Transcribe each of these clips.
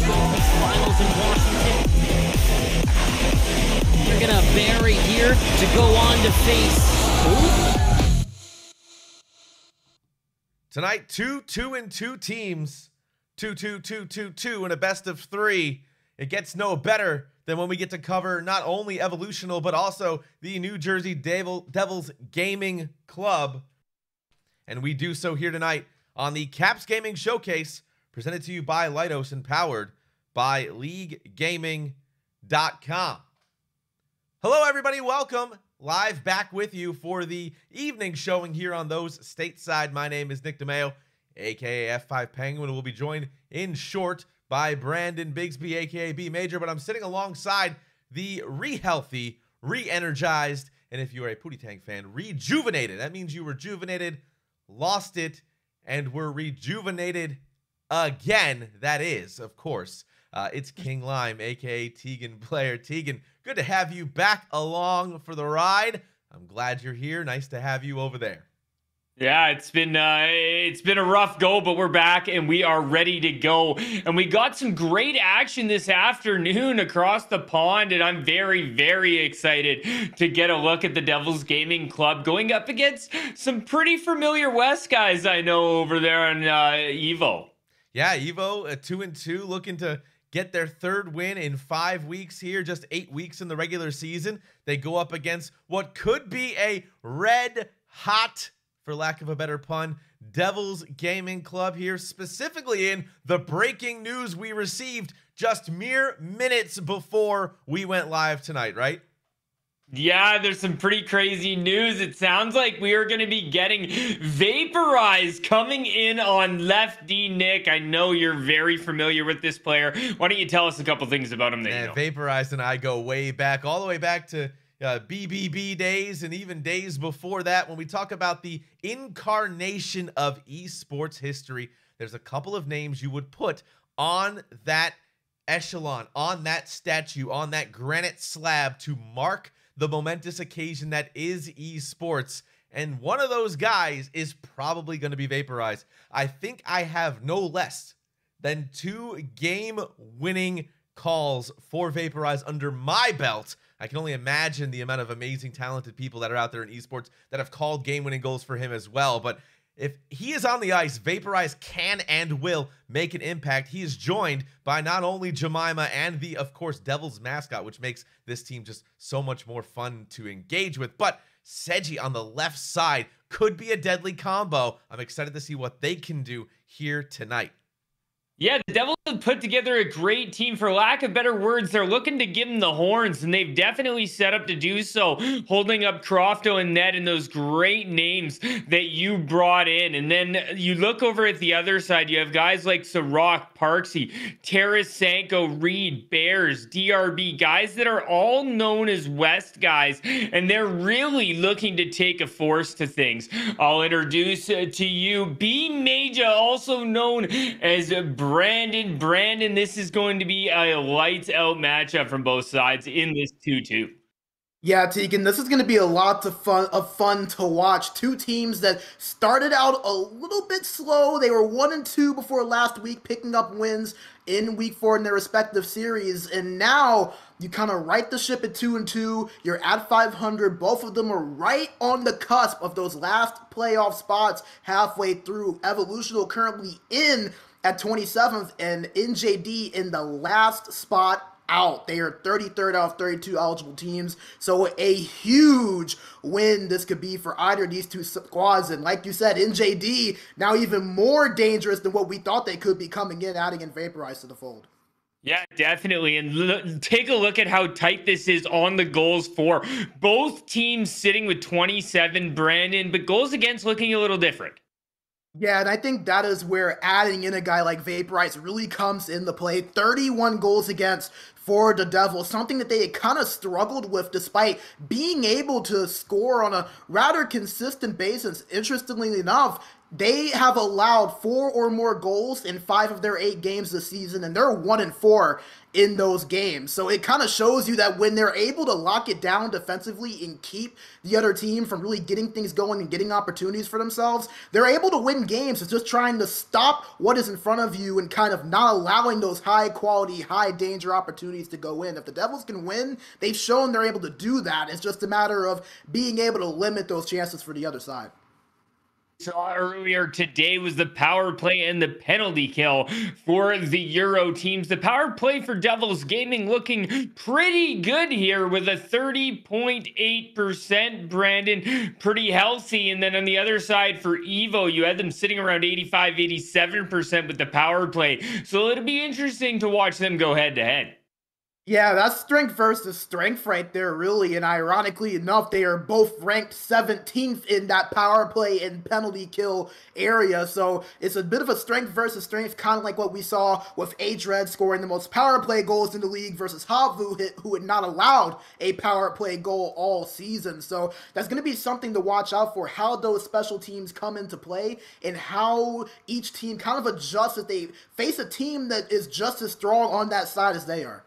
conference finals in Washington. We're gonna bury here to go on to face who? Tonight, two 2-2 teams, 2-2-2-2-2 in a best of 3. It gets no better than when we get to cover not only Evolutional, but also the New Jersey Devils Gaming Club. And we do so here tonight on the Caps Gaming Showcase, presented to you by Leidos and powered by Leaguegaming.com. Hello, everybody. Welcome. Live back with you for the evening showing here on Those Stateside. My name is Nick DeMeo, a.k.a. F5 Penguin. We'll be joined in short by Brandon Bigsby, a.k.a. bMaJuH, but I'm sitting alongside the re-healthy, re-energized, and if you are a Pootie Tang fan, rejuvenated. That means you rejuvenated, lost it, and were rejuvenated again. That is, of course, it's King Lime, a.k.a. Tegan Blair. Tegan, good to have you back along for the ride. I'm glad you're here. Nice to have you over there. Yeah, it's been a rough go, but we're back and we are ready to go. And we got some great action this afternoon across the pond, and I'm very, very excited to get a look at the Devils Gaming Club going up against some pretty familiar West guys I know over there on Evo. Yeah, Evo, 2-2, looking to get their third win in 5 weeks here, just 8 weeks in the regular season. They go up against what could be a red hot, for lack of a better pun, Devils Gaming Club here, specifically in the breaking news we received just mere minutes before we went live tonight, right? Yeah, there's some pretty crazy news. It sounds like we are going to be getting Vaporized coming in on Left D. Nick, I know you're very familiar with this player. Why don't you tell us a couple things about him that you know? Vaporized and I go way back, all the way back to BBB days and even days before that. When we talk about the incarnation of esports history, there's a couple of names you would put on that echelon, on that statue, on that granite slab to mark the momentous occasion that is esports. And one of those guys is probably going to be Vaporized. I think I have no less than 2 game-winning calls for Vaporized under my belt. I can only imagine the amount of amazing, talented people that are out there in esports that have called game-winning goals for him as well. But if he is on the ice, Vaporized can and will make an impact. He is joined by not only Jemima and the, of course, Devils mascot, which makes this team just so much more fun to engage with. But Seji on the left side could be a deadly combo. I'm excited to see what they can do here tonight. Yeah, the Devils have put together a great team. For lack of better words, they're looking to give them the horns, and they've definitely set up to do so, holding up Crofto and Ned and those great names that you brought in. And then you look over at the other side, you have guys like Sirach, Parksy, Tarasenko, Reed, Bears, DRB, guys that are all known as West guys, and they're really looking to take a force to things. I'll introduce to you bMaJuH, also known as Brandon, this is going to be a lights out matchup from both sides in this 2-2. Yeah, Tegan, this is going to be a lot of fun to watch. 2 teams that started out a little bit slow. They were 1-2 before last week, picking up wins in week 4 in their respective series. And now you kind of right the ship at 2-2. You're at 500. Both of them are right on the cusp of those last playoff spots halfway through. Evolutional currently in at 27th, and NJD in the last spot out. They are 33rd out of 32 eligible teams, so a huge win this could be for either of these 2 squads. And like you said, NJD now even more dangerous than what we thought they could be coming in, adding in Vaporized to the fold. Yeah, definitely. And take a look at how tight this is on the goals for. Both teams sitting with 27, Brandon, but goals against looking a little different. Yeah, and I think that is where adding in a guy like Vaporized really comes into play. 31 goals against for the Devils, something that they had kind of struggled with despite being able to score on a rather consistent basis. Interestingly enough, they have allowed 4 or more goals in 5 of their 8 games this season, and they're 1-4 in those games. So it kind of shows you that when they're able to lock it down defensively and keep the other team from really getting things going and getting opportunities for themselves, they're able to win games. It's just trying to stop what is in front of you and kind of not allowing those high quality, high danger opportunities to go in. If the Devils can win, they've shown they're able to do that. It's just a matter of being able to limit those chances for the other side. Saw earlier today was the power play and the penalty kill for the Euro teams. The power play for Devils Gaming looking pretty good here with a 30.8%, Brandon, pretty healthy. And then on the other side for Evo, you had them sitting around 85-87% with the power play. So it'll be interesting to watch them go head to head. Yeah, that's strength versus strength right there, really. And ironically enough, they are both ranked 17th in that power play and penalty kill area. So it's a bit of a strength versus strength, kind of like what we saw with Adred scoring the most power play goals in the league versus Havu, who had not allowed a power play goal all season. So that's going to be something to watch out for, how those special teams come into play and how each team kind of adjusts if they face a team that is just as strong on that side as they are.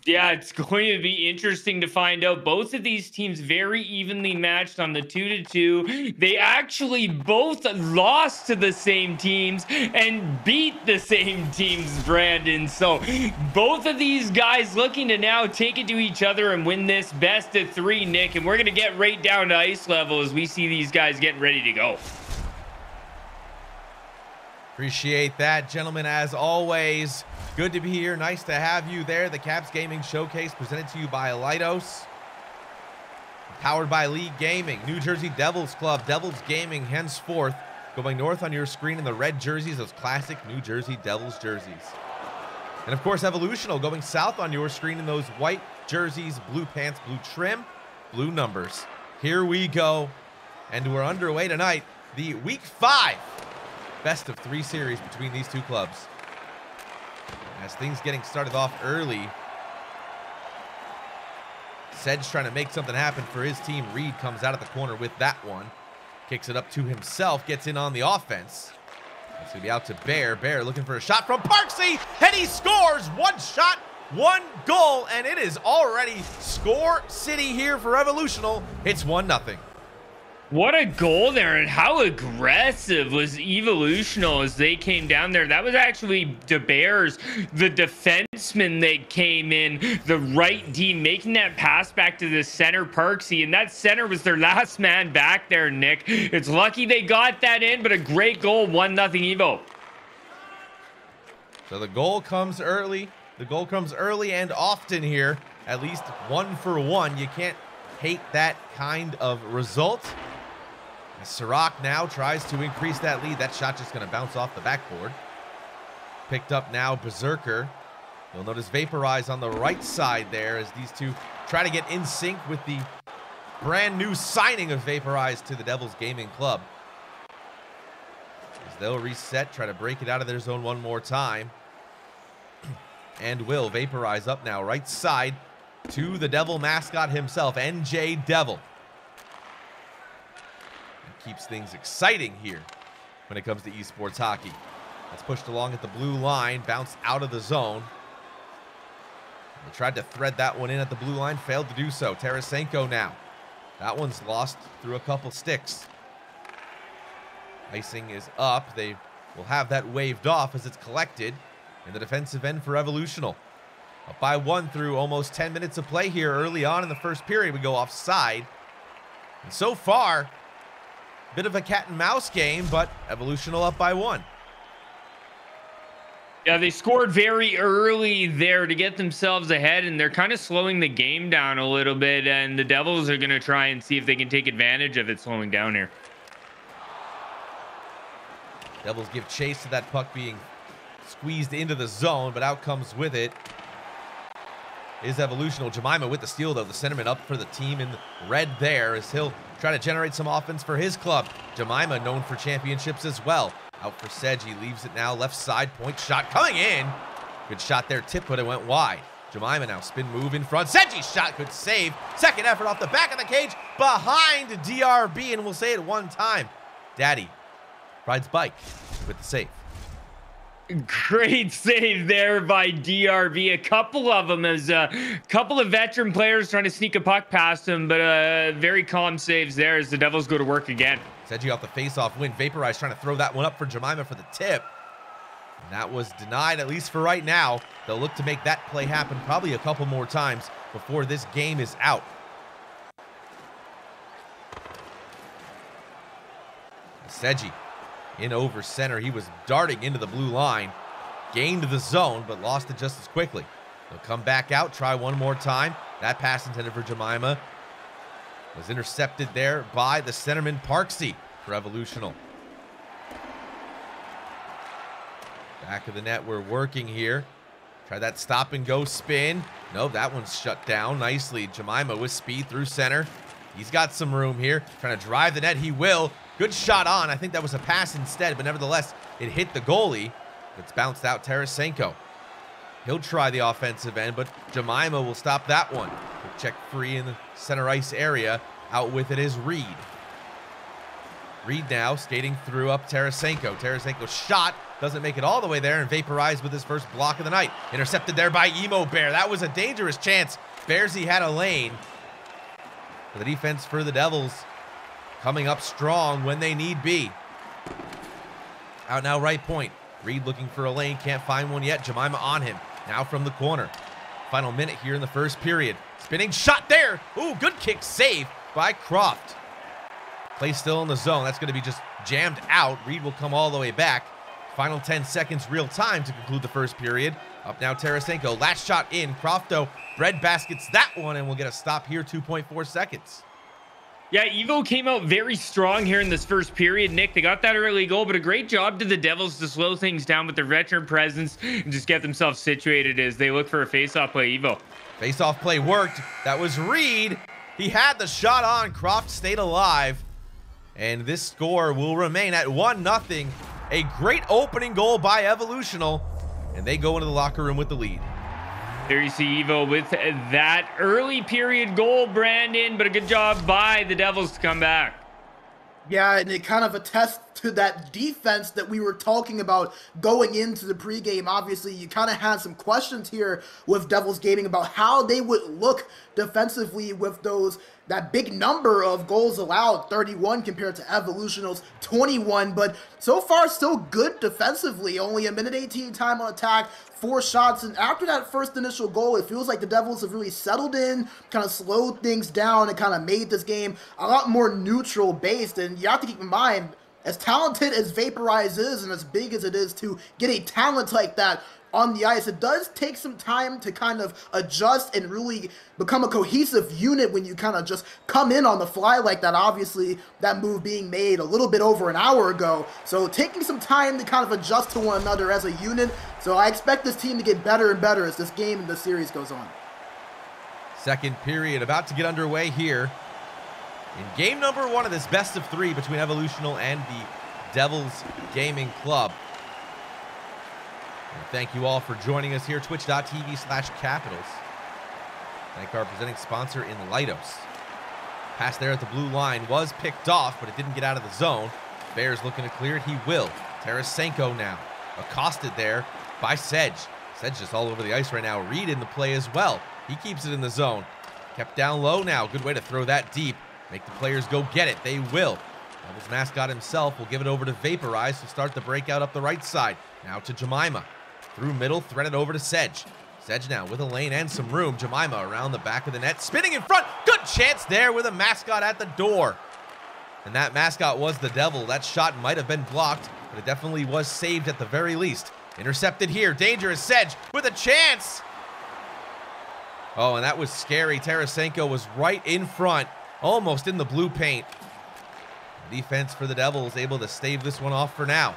Yeah, it's going to be interesting to find out. Both of these teams very evenly matched on the 2-2. They actually both lost to the same teams and beat the same teams, Brandon. So both of these guys looking to now take it to each other and win this best of 3, Nick. And we're going to get right down to ice level as we see these guys getting ready to go. Appreciate that, gentlemen, as always. Good to be here. Nice to have you there. The Caps Gaming Showcase presented to you by Leidos. Powered by Leaguegaming. New Jersey Devils Club. Devils Gaming henceforth. Going north on your screen in the red jerseys, those classic New Jersey Devils jerseys. And of course, Evolutional going south on your screen in those white jerseys, blue pants, blue trim, blue numbers. Here we go. And we're underway tonight. The Week 5 best of 3 series between these two clubs. As things getting started off early, Sedge trying to make something happen for his team. Reed comes out of the corner with that one. Kicks it up to himself, gets in on the offense. It's going to be out to Bear. Bear looking for a shot from Parksy, and he scores! 1 shot, 1 goal, and it is already score city here for Evolutional. It's 1-0. What a goal there, and how aggressive was Evolutional as they came down there. That was actually the Bears, the defenseman that came in, the right D, making that pass back to the center, Parksy, and that center was their last man back there, Nick. It's lucky they got that in, but a great goal, 1-0 Evo. So the goal comes early. The goal comes early and often here, at least 1 for 1. You can't hate that kind of result. As Sirac now tries to increase that lead. That shot just going to bounce off the backboard. Picked up now Berserker. You'll notice Vaporize on the right side there as these two try to get in sync with the brand new signing of Vaporize to the Devils Gaming Club. As they'll reset, try to break it out of their zone one more time. And will Vaporize up now, right side to the Devil mascot himself, NJ Devil. Keeps things exciting here when it comes to esports hockey. That's pushed along at the blue line, bounced out of the zone. They tried to thread that one in at the blue line, failed to do so. Tarasenko now. That one's lost through a couple sticks. Icing is up. They will have that waved off as it's collected in the defensive end for Evolutional. Up by 1 through almost 10 minutes of play here early on in the first period. We go offside. And so far, bit of a cat and mouse game, but Evolutional up by 1. Yeah, they scored very early there to get themselves ahead, and they're kind of slowing the game down a little bit, and the Devils are going to try and see if they can take advantage of it slowing down here. Devils give chase to that puck being squeezed into the zone, but out comes with it is Evolutional. Jemima with the steal, though. The centerman up for the team in red there as he'll try to generate some offense for his club. Jemima known for championships as well. Out for Sedge. He leaves it now. Left side point shot coming in. Good shot there. Tip, but it went wide. Jemima now spin move in front. Sedge's shot. Good save. Second effort off the back of the cage behind DRB. And we'll say it one time. Daddy rides bike with the save. Great save there by DRV. A couple of them as a couple of veteran players trying to sneak a puck past him, but very calm saves there as the Devils go to work again. Sedgy off the face-off win. Vaporize trying to throw that one up for Jemima for the tip. And that was denied, at least for right now. They'll look to make that play happen probably a couple more times before this game is out. Sedgy in over center. He was darting into the blue line, gained the zone, but lost it just as quickly. They'll come back out, try one more time. That pass intended for Jemima was intercepted there by the centerman Parksy for Evolutional. Back of the net, we're working here. Try that stop and go spin. No, that one's shut down nicely. Jemima with speed through center. He's got some room here. Trying to drive the net, he will. Good shot on. I think that was a pass instead, but nevertheless, it hit the goalie. It's bounced out Tarasenko. He'll try the offensive end, but Jemima will stop that one. Quick check free in the center ice area. Out with it is Reed. Reed now skating through up Tarasenko. Tarasenko's shot doesn't make it all the way there, and Vaporized with his first block of the night. Intercepted there by Emo Bear. That was a dangerous chance. Bearsy had a lane. The defense for the Devils coming up strong when they need be. Out now, right point. Reed looking for a lane, can't find one yet. Jemima on him, now from the corner. Final minute here in the first period. Spinning shot there. Ooh, good kick save by Croft. Play still in the zone. That's going to be just jammed out. Reed will come all the way back. Final 10 seconds real time to conclude the first period. Up now Tarasenko, last shot in. Crofto bread baskets that one, and we'll get a stop here, 2.4 seconds. Yeah, Evo came out very strong here in this first period, Nick. They got that early goal, but a great job to the Devils to slow things down with their veteran presence and just get themselves situated as they look for a face-off play. Evo. Face-off play worked. That was Reed. He had the shot on. Croft stayed alive. And this score will remain at 1-0. A great opening goal by Evolutional. And they go into the locker room with the lead. There you see Evo with that early period goal, Brandon, but a good job by the Devils to come back. Yeah, and it kind of attests to that defense that we were talking about going into the pregame. Obviously, you kind of had some questions here with Devils Gaming about how they would look defensively with that big number of goals allowed, 31 compared to Evolutional's 21, but so far still good defensively. Only a minute 18 time on attack, 4 shots, and after that first initial goal, it feels like the Devils have really settled in, kind of slowed things down, and kind of made this game a lot more neutral based. And you have to keep in mind, as talented as Vaporize is and as big as it is to get a talent like that on the ice, it does take some time to kind of adjust and really become a cohesive unit when you kind of just come in on the fly like that. Obviously, that move being made a little bit over an hour ago, so taking some time to kind of adjust to one another as a unit. So I expect this team to get better and better as this game and the series goes on. Second period about to get underway here in game number 1 of this best of 3 between Evolutional and the Devils Gaming Club. And thank you all for joining us here, twitch.tv/Capitals. Thank our presenting sponsor in Leidos. Pass there at the blue line was picked off, but it didn't get out of the zone. Bears looking to clear it. He will. Tarasenko now. Accosted there by Sedge. Sedge just all over the ice right now. Reed in the play as well. He keeps it in the zone. Kept down low now. Good way to throw that deep. Make the players go get it. They will. Devils mascot himself will give it over to Vaporize to start the breakout up the right side. Now to Jemima. Through middle, threaded over to Sedge. Sedge now with a lane and some room. Jemima around the back of the net, spinning in front. Good chance there with a mascot at the door. And that mascot was the Devil. That shot might have been blocked, but it definitely was saved at the very least. Intercepted here. Dangerous Sedge with a chance. Oh, and that was scary. Tarasenko was right in front, almost in the blue paint. The defense for the Devils able to stave this one off for now.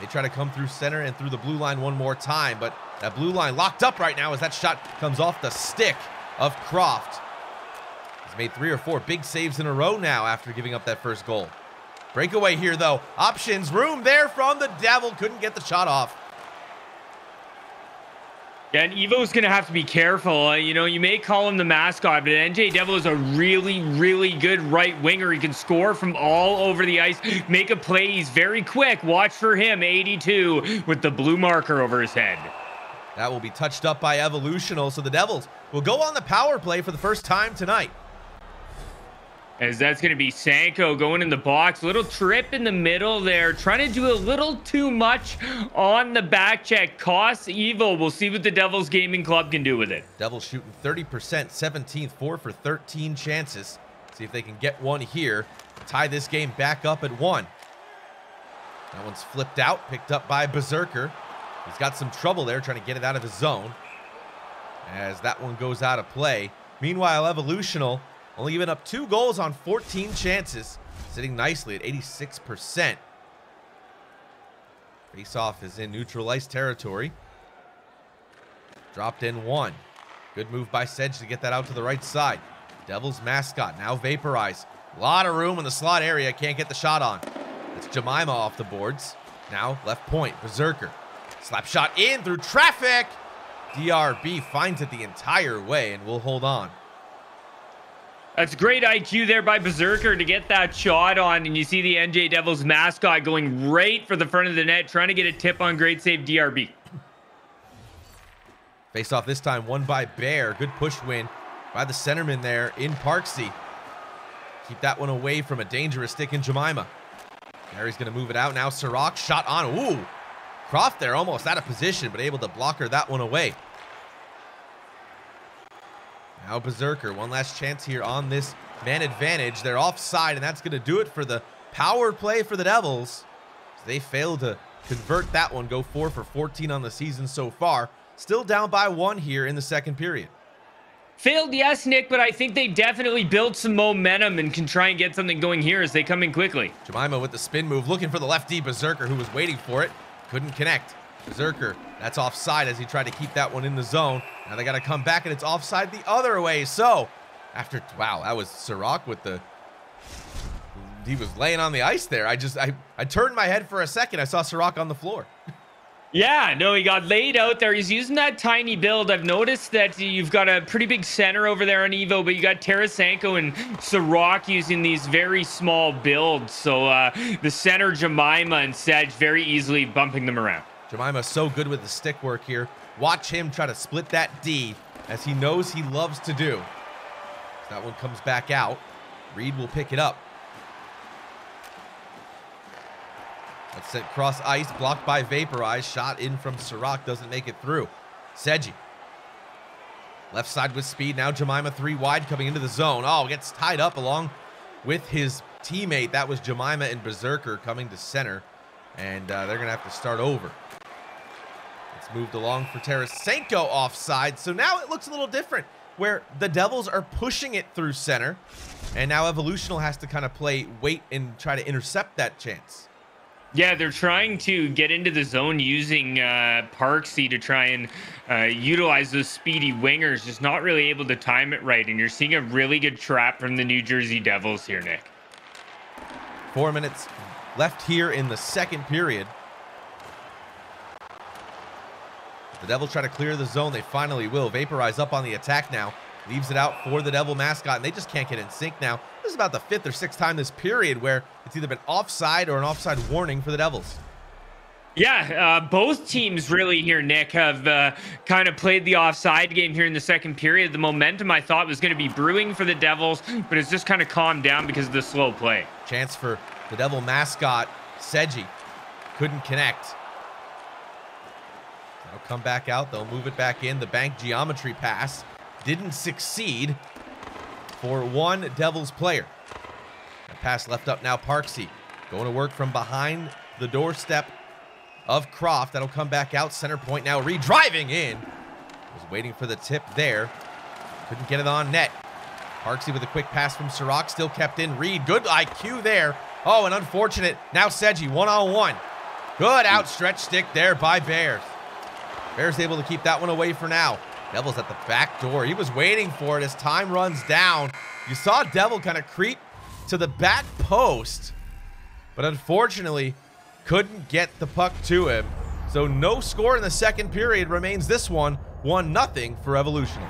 They try to come through center and through the blue line one more time, but that blue line locked up right now as that shot comes off the stick of Croft. He's made 3 or 4 big saves in a row now after giving up that first goal. Breakaway here, though. Options, room there from the Devil. Couldn't get the shot off. Yeah, and Evo's going to have to be careful. You know, you may call him the mascot, but NJ Devil is a really, really good right winger. He can score from all over the ice, make a play. He's very quick. Watch for him, 82, with the blue marker over his head. That will be touched up by Evolutional, so the Devils will go on the power play for the first time tonight. As that's going to be Sanko going in the box. Little trip in the middle there. Trying to do a little too much on the back check. Costs Evo. We'll see what the Devils Gaming Club can do with it. Devils shooting 30%, 17th, 4 for 13 chances. See if they can get one here. Tie this game back up at 1. That one's flipped out, picked up by bMaJuH. He's got some trouble there trying to get it out of his zone. As that one goes out of play. Meanwhile, Evolutional only giving up 2 goals on 14 chances, sitting nicely at 86%. Face-off is in neutral ice territory. Dropped in 1. Good move by Sedge to get that out to the right side. Devils mascot now vaporized. A lot of room in the slot area. Can't get the shot on. That's Jemima off the boards. Now left point. bMaJuH. Slap shot in through traffic. DRB finds it the entire way and will hold on. That's great IQ there by bMaJuH to get that shot on. And you see the NJ Devils mascot going right for the front of the net, trying to get a tip on great save DRB. Face off this time won by Bear. Good push win by the centerman there in Parksy. Keep that one away from a dangerous stick in Jemima. Harry's going to move it out now. Sirach shot on. Ooh. Croft there almost out of position, but able to block her that one away. Now bMaJuH, one last chance here on this man advantage. They're offside, and that's going to do it for the power play for the Devils. They failed to convert that one, go 4 for 14 on the season so far. Still down by 1 here in the second period. Failed, yes, Nick, but I think they definitely built some momentum and can try and get something going here as they come in quickly. Jemima with the spin move, looking for the lefty bMaJuH, who was waiting for it. Couldn't connect. bMaJuH, that's offside as he tried to keep that one in the zone. Now they got to come back, and it's offside the other way. So, after, wow, that was Sirach with the, he was laying on the ice there. I turned my head for a second. I saw Sirach on the floor. Yeah, no, he got laid out there. He's using that tiny build. I've noticed that you've got a pretty big center over there on Evo, but you got Tarasenko and Sirach using these very small builds. So the center, Jemima and Sedge, very easily bumping them around. Jemima so good with the stick work here. Watch him try to split that D, as he knows he loves to do. That one comes back out. Reed will pick it up. That's sent cross ice, blocked by Vaporize. Shot in from Sirach, doesn't make it through. Sedgy. Left side with speed. Now Jemima 3 wide coming into the zone. Oh, gets tied up along with his teammate. That was Jemima and bMaJuH coming to center. And they're going to have to start over. It's moved along for Tarasenko offside. So now it looks a little different, where the Devils are pushing it through center. And now Evolutional has to kind of play wait and try to intercept that chance. Yeah, they're trying to get into the zone using Parksy to try and utilize those speedy wingers, just not really able to time it right. And you're seeing a really good trap from the New Jersey Devils here, Nick. 4 minutes left here in the second period. The Devils try to clear the zone. They finally will. Vaporize up on the attack now. Leaves it out for the Devil mascot, and they just can't get in sync now. This is about the 5th or 6th time this period where it's either been offside or an offside warning for the Devils. Yeah, both teams really here, Nick, have kind of played the offside game here in the second period. The momentum I thought was going to be brewing for the Devils, but it's just kind of calmed down because of the slow play. Chance for the Devil mascot, Sedgy. Couldn't connect. They'll come back out. They'll move it back in. The bank geometry pass didn't succeed for one Devils player. The pass left up now, Parksy. Going to work from behind the doorstep of Croft. That'll come back out. Center point now, Reed driving in. Was waiting for the tip there. Couldn't get it on net. Parksy with a quick pass from Sirach, still kept in. Reed, good IQ there. Oh, and unfortunate. Now Sedgy, one-on-one. Good outstretched stick there by Bears. Bears able to keep that one away for now. Devil's at the back door. He was waiting for it as time runs down. You saw Devil kind of creep to the back post, but unfortunately couldn't get the puck to him. So no score in the second period, remains this one 1-0 for Evolutional.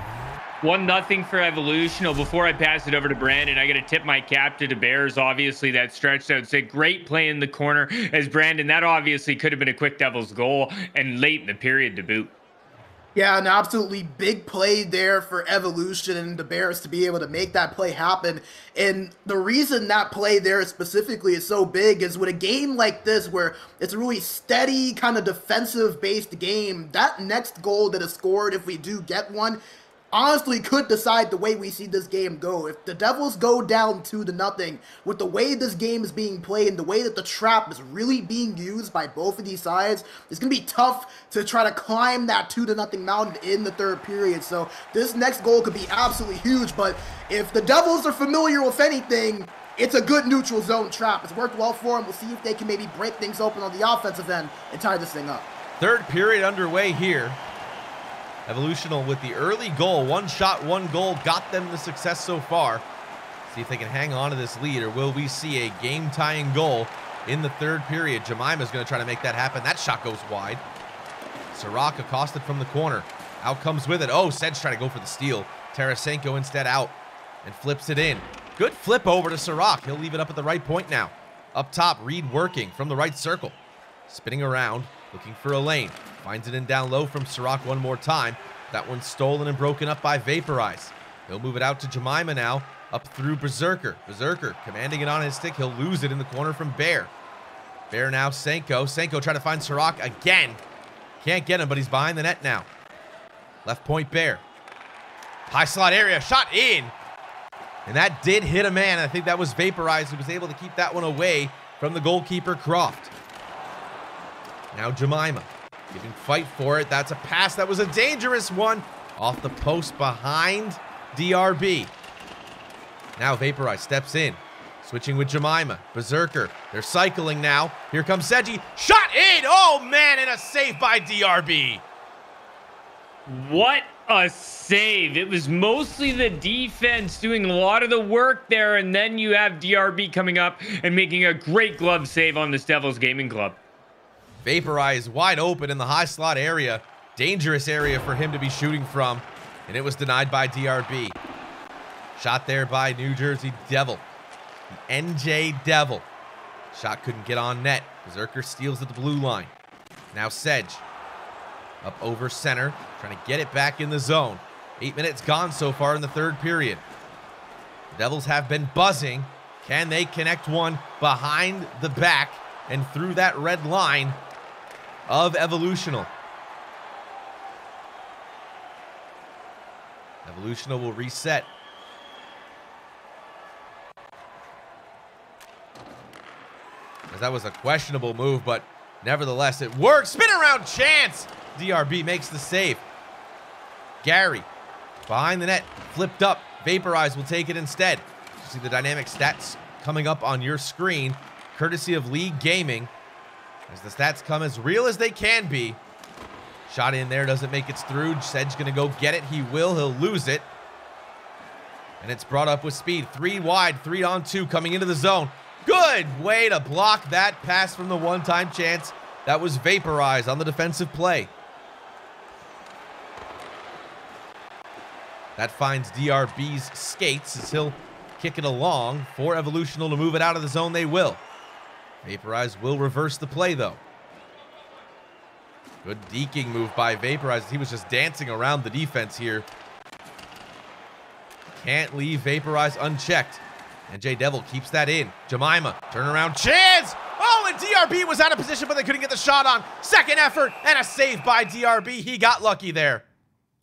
1-0 for Evolutional. Before I pass it over to Brandon, I got to tip my cap to the Bears. Obviously, that stretched out. Say, great play in the corner as Brandon. That obviously could have been a quick Devils goal and late in the period to boot. Yeah, an absolutely big play there for Evolution and the Bears to be able to make that play happen. And the reason that play there specifically is so big is with a game like this where it's a really steady, kind of defensive-based game, that next goal that is scored, if we do get one, honestly could decide the way we see this game go. If the Devils go down 2-0, with the way this game is being played and the way that the trap is really being used by both of these sides, it's going to be tough to try to climb that 2-0 mountain in the third period. So this next goal could be absolutely huge, but if the Devils are familiar with anything, it's a good neutral zone trap. It's worked well for them. We'll see if they can maybe break things open on the offensive end and tie this thing up. Third period underway here. Evolutional with the early goal, 1 shot, 1 goal, got them the success so far. See if they can hang on to this lead, or will we see a game-tying goal in the third period? Jemima's going to try to make that happen. That shot goes wide. Sirach accosted from the corner. Out comes with it. Oh, Sedge trying to go for the steal. Tarasenko instead out and flips it in. Good flip over to Sirach. He'll leave it up at the right point now. Up top, Reed working from the right circle. Spinning around, looking for a lane. Finds it in down low from Sirach one more time. That one's stolen and broken up by Vaporize. He'll move it out to Jemima now, up through Berserker. Berserker commanding it on his stick. He'll lose it in the corner from Bear. Bear now, Senko. Senko trying to find Sirach again. Can't get him, but he's behind the net now. Left point, Bear. High slot area, shot in. And that did hit a man. I think that was Vaporize who was able to keep that one away from the goalkeeper, Croft. Now Jemima. Giving fight for it. That's a pass. That was a dangerous one. Off the post behind DRB. Now Vaporize steps in. Switching with Jemima. Berserker. They're cycling now. Here comes Seji. Shot in! Oh, man, and a save by DRB. What a save. It was mostly the defense doing a lot of the work there, and then you have DRB coming up and making a great glove save on this Devils Gaming Club. Vaporize wide open in the high slot area. Dangerous area for him to be shooting from. And it was denied by DRB. Shot there by New Jersey Devil. The NJ Devil. Shot couldn't get on net. Berserker steals at the blue line. Now Sedge. Up over center. Trying to get it back in the zone. 8 minutes gone so far in the third period. The Devils have been buzzing. Can they connect one behind the back and through that red line of Evolutional? Evolutional will reset. As that was a questionable move, but nevertheless it works. Spin around chance. DRB makes the save. Gary behind the net, flipped up. Vaporize will take it instead. You see the dynamic stats coming up on your screen, courtesy of Leaguegaming, as the stats come as real as they can be. Shot in there, doesn't make it through. Sedge gonna go get it. He will, he'll lose it. And it's brought up with speed. 3 wide, 3-on-2 coming into the zone. Good way to block that pass from the one-time chance. That was Vaporize on the defensive play. That finds DRB's skates as he'll kick it along for Evolutional to move it out of the zone. They will. Vaporize will reverse the play, though. Good deking move by Vaporize. He was just dancing around the defense here. Can't leave Vaporize unchecked. NJ Devil keeps that in. Jemima, turnaround chance! Oh, and DRB was out of position, but they couldn't get the shot on. Second effort, and a save by DRB. He got lucky there.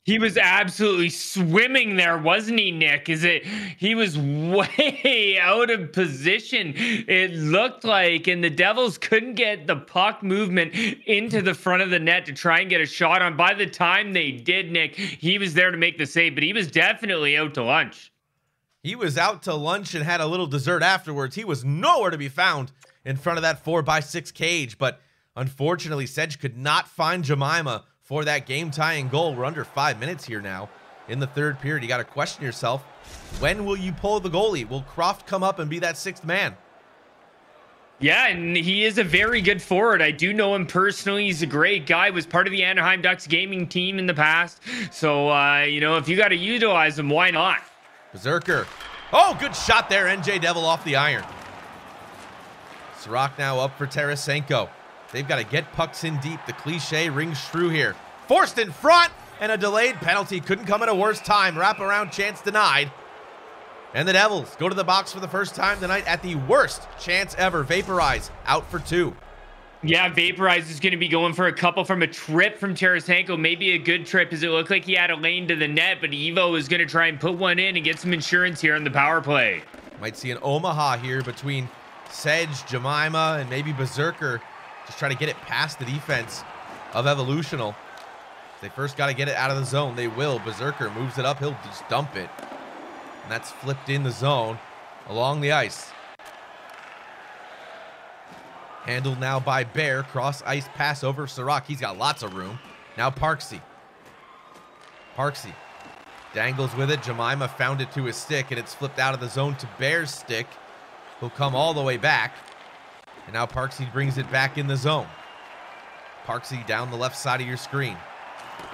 He was absolutely swimming there, wasn't he, Nick? He was way out of position, it looked like, and the Devils couldn't get the puck movement into the front of the net to try and get a shot on. By the time they did, Nick, he was there to make the save, but he was definitely out to lunch. He was out to lunch and had a little dessert afterwards. He was nowhere to be found in front of that 4x6 cage, but unfortunately, Sedge could not find Jemima for that game-tying goal. We're under 5 minutes here now in the third period. You got to question yourself, when will you pull the goalie? Will Croft come up and be that 6th man? Yeah, and he is a very good forward. I do know him personally. He's a great guy. Was part of the Anaheim Ducks gaming team in the past. So, you know, if you got to utilize him, why not? bMaJuH. Oh, good shot there. NJ Devil off the iron. Sirach now up for Tarasenko. They've got to get pucks in deep. The cliche rings true here. Forced in front, and a delayed penalty. Couldn't come at a worse time. Wraparound chance denied. And the Devils go to the box for the first time tonight at the worst chance ever. Vaporize out for 2. Yeah, Vaporize is going to be going for a couple from a trip from Tarasenko. Maybe a good trip, as it looked like he had a lane to the net, but Evo is going to try and put one in and get some insurance here on the power play. Might see an Omaha here between Sedge, Jemima, and maybe bMaJuH. Just try to get it past the defense of Evolutional. They first got to get it out of the zone. They will. bMaJuH moves it up. He'll just dump it. And that's flipped in the zone along the ice. Handled now by Bear. Cross ice pass over Sirach. He's got lots of room. Now Parksy. Parksy dangles with it. Jemima found it to his stick, and it's flipped out of the zone to Bear's stick. He'll come all the way back. And now Parksy brings it back in the zone. Parksy down the left side of your screen.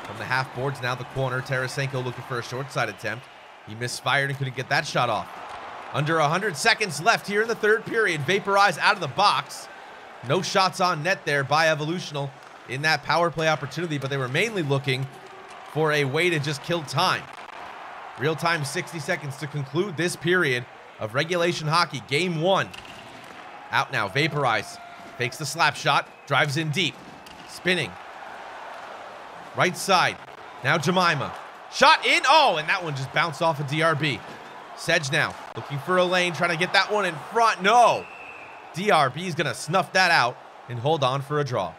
From the half boards, now the corner. Tarasenko looking for a short side attempt. He misfired and couldn't get that shot off. Under 100 seconds left here in the third period. Vaporize out of the box. No shots on net there by Evolutional in that power play opportunity, but they were mainly looking for a way to just kill time. Real time 60 seconds to conclude this period of regulation hockey. Game 1. Out now, Vaporize. Fakes the slap shot, drives in deep. Spinning. Right side. Now Jemima. Shot in. Oh, and that one just bounced off a DRB. Sedge now looking for a lane, trying to get that one in front. No. DRB's going to snuff that out and hold on for a draw.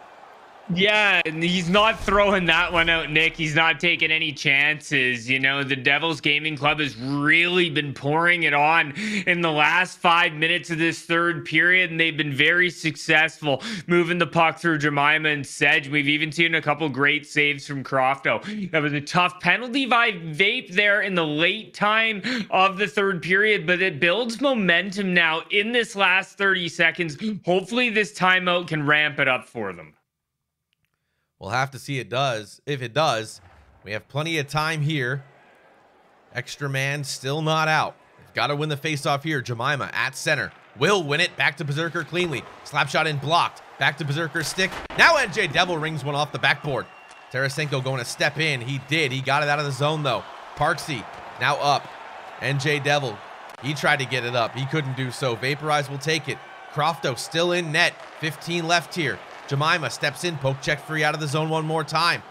Yeah, and he's not throwing that one out, Nick. He's not taking any chances. You know, the Devils Gaming Club has really been pouring it on in the last 5 minutes of this third period, and they've been very successful moving the puck through Jemima and Sedge. We've even seen a couple great saves from Crofto. That was a tough penalty by Vape there in the late time of the third period, but it builds momentum now in this last 30 seconds. Hopefully this timeout can ramp it up for them. We'll have to see it does. If it does, we have plenty of time here. Extra man still not out. They've got to win the faceoff here. Jemima at center. Will win it. Back to bMaJuH cleanly. Slap shot in blocked. Back to bMaJuH's stick. Now NJ Devil rings one off the backboard. Tarasenko going to step in. He did. He got it out of the zone though. Parksy now up. NJ Devil. He tried to get it up. He couldn't do so. Vaporize will take it. Crofto still in net. 15 left here. Jemima steps in, poke check free out of the zone one more time.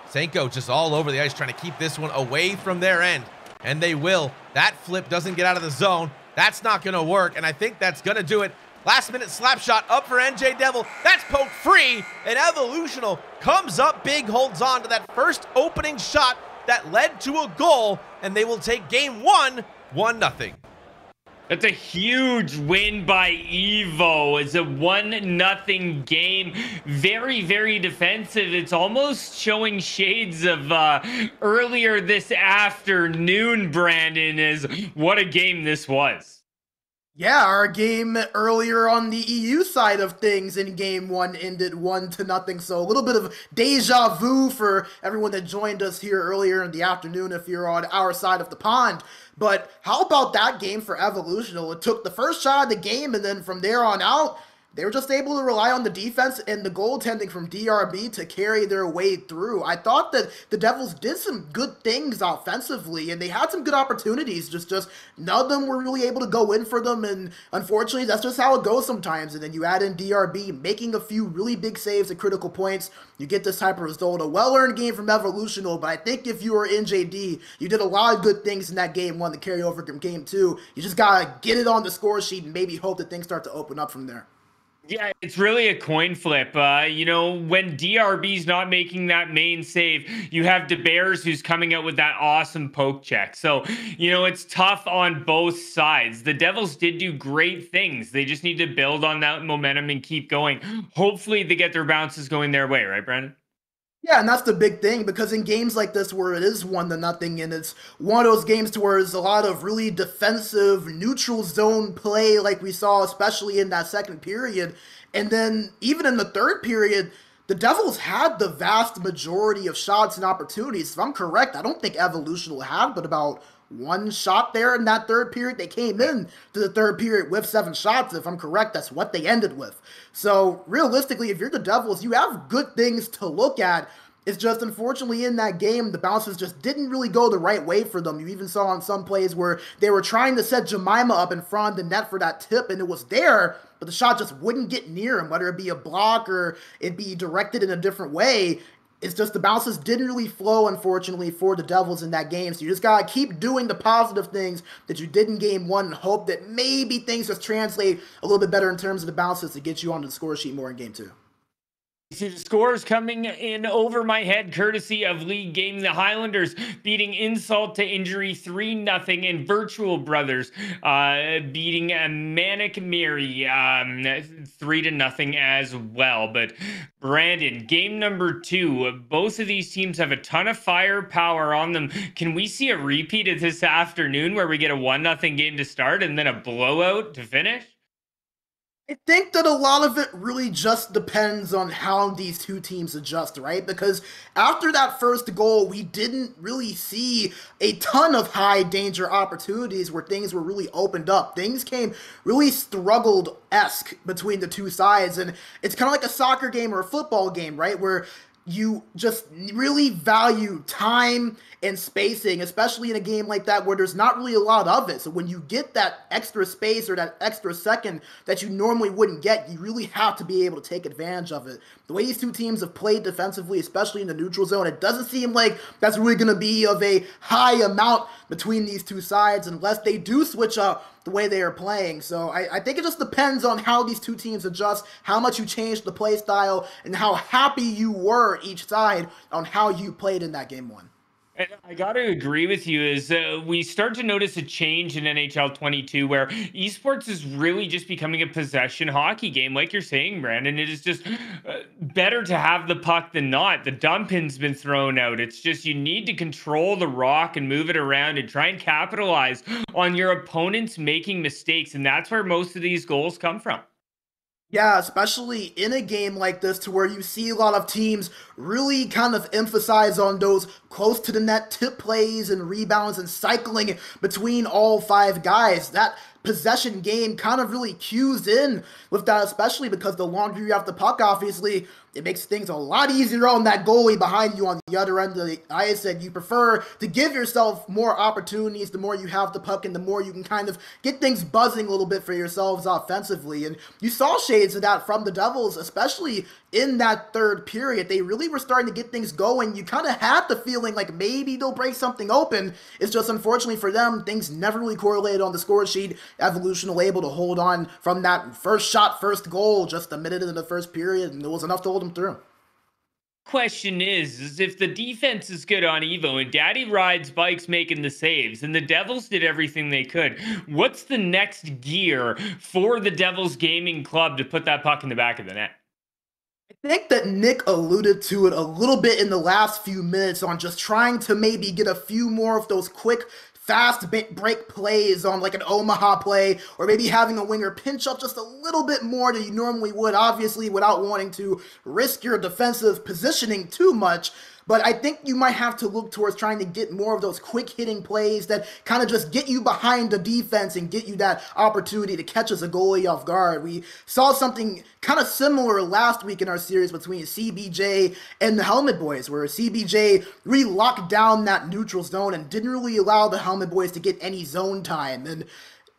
Senko just all over the ice trying to keep this one away from their end. And they will. That flip doesn't get out of the zone. That's not going to work, and I think that's going to do it. Last minute slap shot up for NJ Devil. That's poked free, and Evolutional comes up big, holds on to that first opening shot that led to a goal, and they will take game 1, 1-0. That's a huge win by Evo. It's a 1-0 game. Very, very defensive. It's almost showing shades of earlier this afternoon, Brandon, is what a game this was. Yeah, our game earlier on the EU side of things in game 1 ended 1-0. So a little bit of deja vu for everyone that joined us here earlier in the afternoon if you're on our side of the pond. But how about that game for Evolutional? It took the first shot of the game, and then from there on out, they were just able to rely on the defense and the goaltending from DRB to carry their way through. I thought that the Devils did some good things offensively, and they had some good opportunities. Just none of them were really able to go in for them, and unfortunately, that's just how it goes sometimes. And then you add in DRB making a few really big saves at critical points. You get this type of result. A well-earned game from Evolutional, but I think if you were NJD, you did a lot of good things in that game 1 to carry over from game 2. You just gotta get it on the score sheet and maybe hope that things start to open up from there. Yeah, it's really a coin flip. You know, when DRB's not making that main save, you have DeBears who's coming out with that awesome poke check. So, you know, it's tough on both sides. The Devils did do great things. They just need to build on that momentum and keep going. Hopefully they get their bounces going their way, right, Brandon? Yeah, and that's the big thing because in games like this where it is 1-0 and it's one of those games to where there's a lot of really defensive neutral zone play like we saw especially in that second period. And then even in the third period, the Devils had the vast majority of shots and opportunities. If I'm correct, I don't think Evolutional had but about one shot there in that third period. They came in to the third period with 7 shots. If I'm correct, that's what they ended with. So realistically, if you're the Devils, you have good things to look at. It's just unfortunately in that game, the bounces just didn't really go the right way for them. You even saw on some plays where they were trying to set Jemima up in front of the net for that tip, and it was there, but the shot just wouldn't get near him, whether it be a block or it be directed in a different way. It's just the bounces didn't really flow, unfortunately, for the Devils in that game. So you just got to keep doing the positive things that you did in game 1 and hope that maybe things just translate a little bit better in terms of the bounces to get you onto the score sheet more in game 2. See the scores coming in over my head, courtesy of Leaguegaming. The Highlanders beating Insult to Injury 3-0, and Virtual Brothers beating Manic Mary 3-0 as well. But Brandon, game number 2, both of these teams have a ton of firepower on them. Can we see a repeat of this afternoon where we get a 1-0 game to start and then a blowout to finish? I think that a lot of it really just depends on how these two teams adjust, right? Because after that first goal, we didn't really see a ton of high danger opportunities where things were really opened up. Things came really struggled-esque between the two sides, and it's kind of like a soccer game or a football game, right? Where you just really value time and spacing, especially in a game like that where there's not really a lot of it. So when you get that extra space or that extra second that you normally wouldn't get, you really have to be able to take advantage of it. The way these two teams have played defensively, especially in the neutral zone, it doesn't seem like that's really going to be of a high amount between these two sides unless they do switch up the way they are playing. So I think it just depends on how these two teams adjust, how much you change the play style, and how happy you were each side on how you played in that game 1. And I got to agree with you as we start to notice a change in NHL 22 where esports is really just becoming a possession hockey game. Like you're saying, Brandon, it is just better to have the puck than not. The dump pin's been thrown out. It's just you need to control the rock and move it around and try and capitalize on your opponents making mistakes. And that's where most of these goals come from. Yeah, especially in a game like this to where you see a lot of teams really kind of emphasize on those close to the net tip plays and rebounds and cycling between all 5 guys. That possession game kind of really cues in with that, especially because the longer you have the puck, obviously, it makes things a lot easier on that goalie behind you on the other end of the ice. And you prefer to give yourself more opportunities the more you have the puck and the more you can kind of get things buzzing a little bit for yourselves offensively. And you saw shades of that from the Devils, especially in that third period. They really were starting to get things going. You kind of had the feeling like maybe they'll break something open. It's just unfortunately for them, things never really correlated on the score sheet. Evolutional able to hold on from that first shot, first goal, just a minute into the first period, and it was enough to hold them through. Question is if the defense is good on Evo and Daddy rides bikes making the saves and the Devils did everything they could, what's the next gear for the Devils Gaming Club to put that puck in the back of the net? I think that Nick alluded to it a little bit in the last few minutes on just trying to maybe get a few more of those quick, fast break plays on like an Omaha play, or maybe having a winger pinch up just a little bit more than you normally would, obviously without wanting to risk your defensive positioning too much. But I think you might have to look towards trying to get more of those quick hitting plays that kind of just get you behind the defense and get you that opportunity to catch as a goalie off guard. We saw something kind of similar last week in our series between CBJ and the Helmet Boys, where CBJ really locked down that neutral zone and didn't really allow the Helmet Boys to get any zone time. And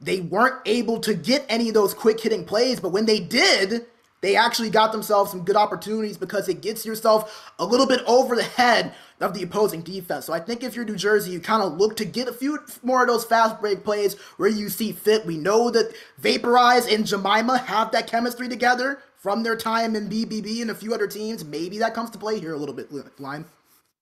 they weren't able to get any of those quick hitting plays, but when they did, they actually got themselves some good opportunities because it gets yourself a little bit over the head of the opposing defense. So I think if you're New Jersey, you kind of look to get a few more of those fast break plays where you see fit. We know that Vaporize and Jemima have that chemistry together from their time in BBB and a few other teams. Maybe that comes to play here a little bit, Lime.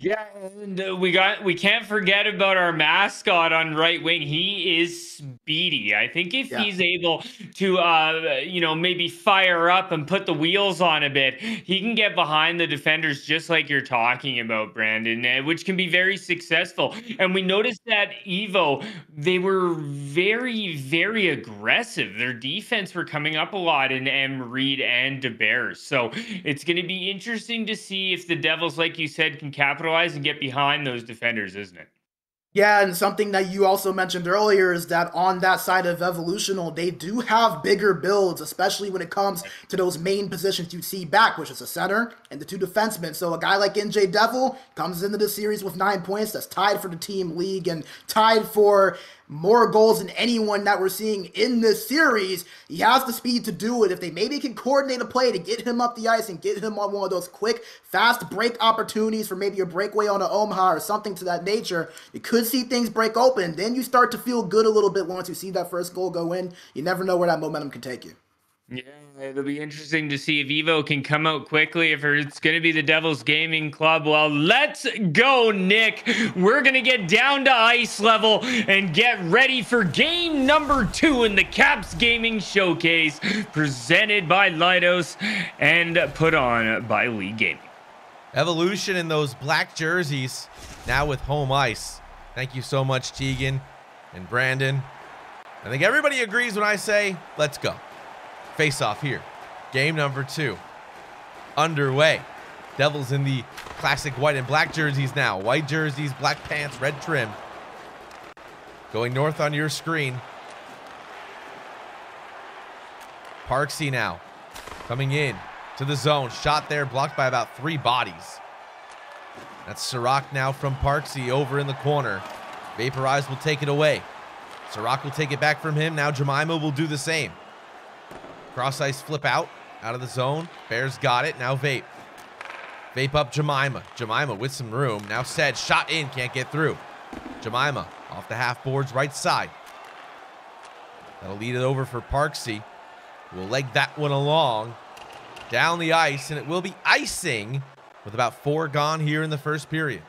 Yeah, and we can't forget about our mascot on right wing. He is speedy. I think if he's able to maybe fire up and put the wheels on a bit, he can get behind the defenders just like you're talking about, Brandon, which can be very successful. And we noticed that Evo, they were very, very aggressive. Their defense were coming up a lot in M. Reed and DeBears. So it's going to be interesting to see if the Devils, like you said, can capitalize and get behind those defenders, isn't it? Yeah, and something that you also mentioned earlier is that on that side of Evolutional, they do have bigger builds, especially when it comes to those main positions you see back, which is the center and the two defensemen. So a guy like NJ Devil comes into the series with 9 points. That's tied for the team league and tied for more goals than anyone that we're seeing in this series. He has the speed to do it. If they maybe can coordinate a play to get him up the ice and get him on one of those quick, fast break opportunities for maybe a breakaway on an Omaha or something to that nature, you could see things break open. Then you start to feel good a little bit once you see that first goal go in. You never know where that momentum can take you. Yeah, it'll be interesting to see if Evo can come out quickly, if it's going to be the Devils Gaming Club. Well, let's go, Nick. We're going to get down to ice level and get ready for game number 2 in the Caps Gaming Showcase, presented by Leidos and put on by Leaguegaming. Evolution in those black jerseys, now with home ice. Thank you so much, Tegan and Brandon. I think everybody agrees when I say, let's go. Face off here. Game number 2 underway. Devils in the classic white and black jerseys now. White jerseys, black pants, red trim. Going north on your screen. Parksy now coming in to the zone. Shot there, blocked by about 3 bodies. That's Sirac now from Parksy over in the corner. Vaporize will take it away. Sirac will take it back from him. Now Jemima will do the same. Cross ice flip out of the zone. Bears got it. Now Vape. Vape up Jemima. Jemima with some room. Now Sedge shot in. Can't get through. Jemima off the half boards right side. That'll lead it over for Parksy. We'll leg that one along. Down the ice. And it will be icing with about 4 gone here in the first period.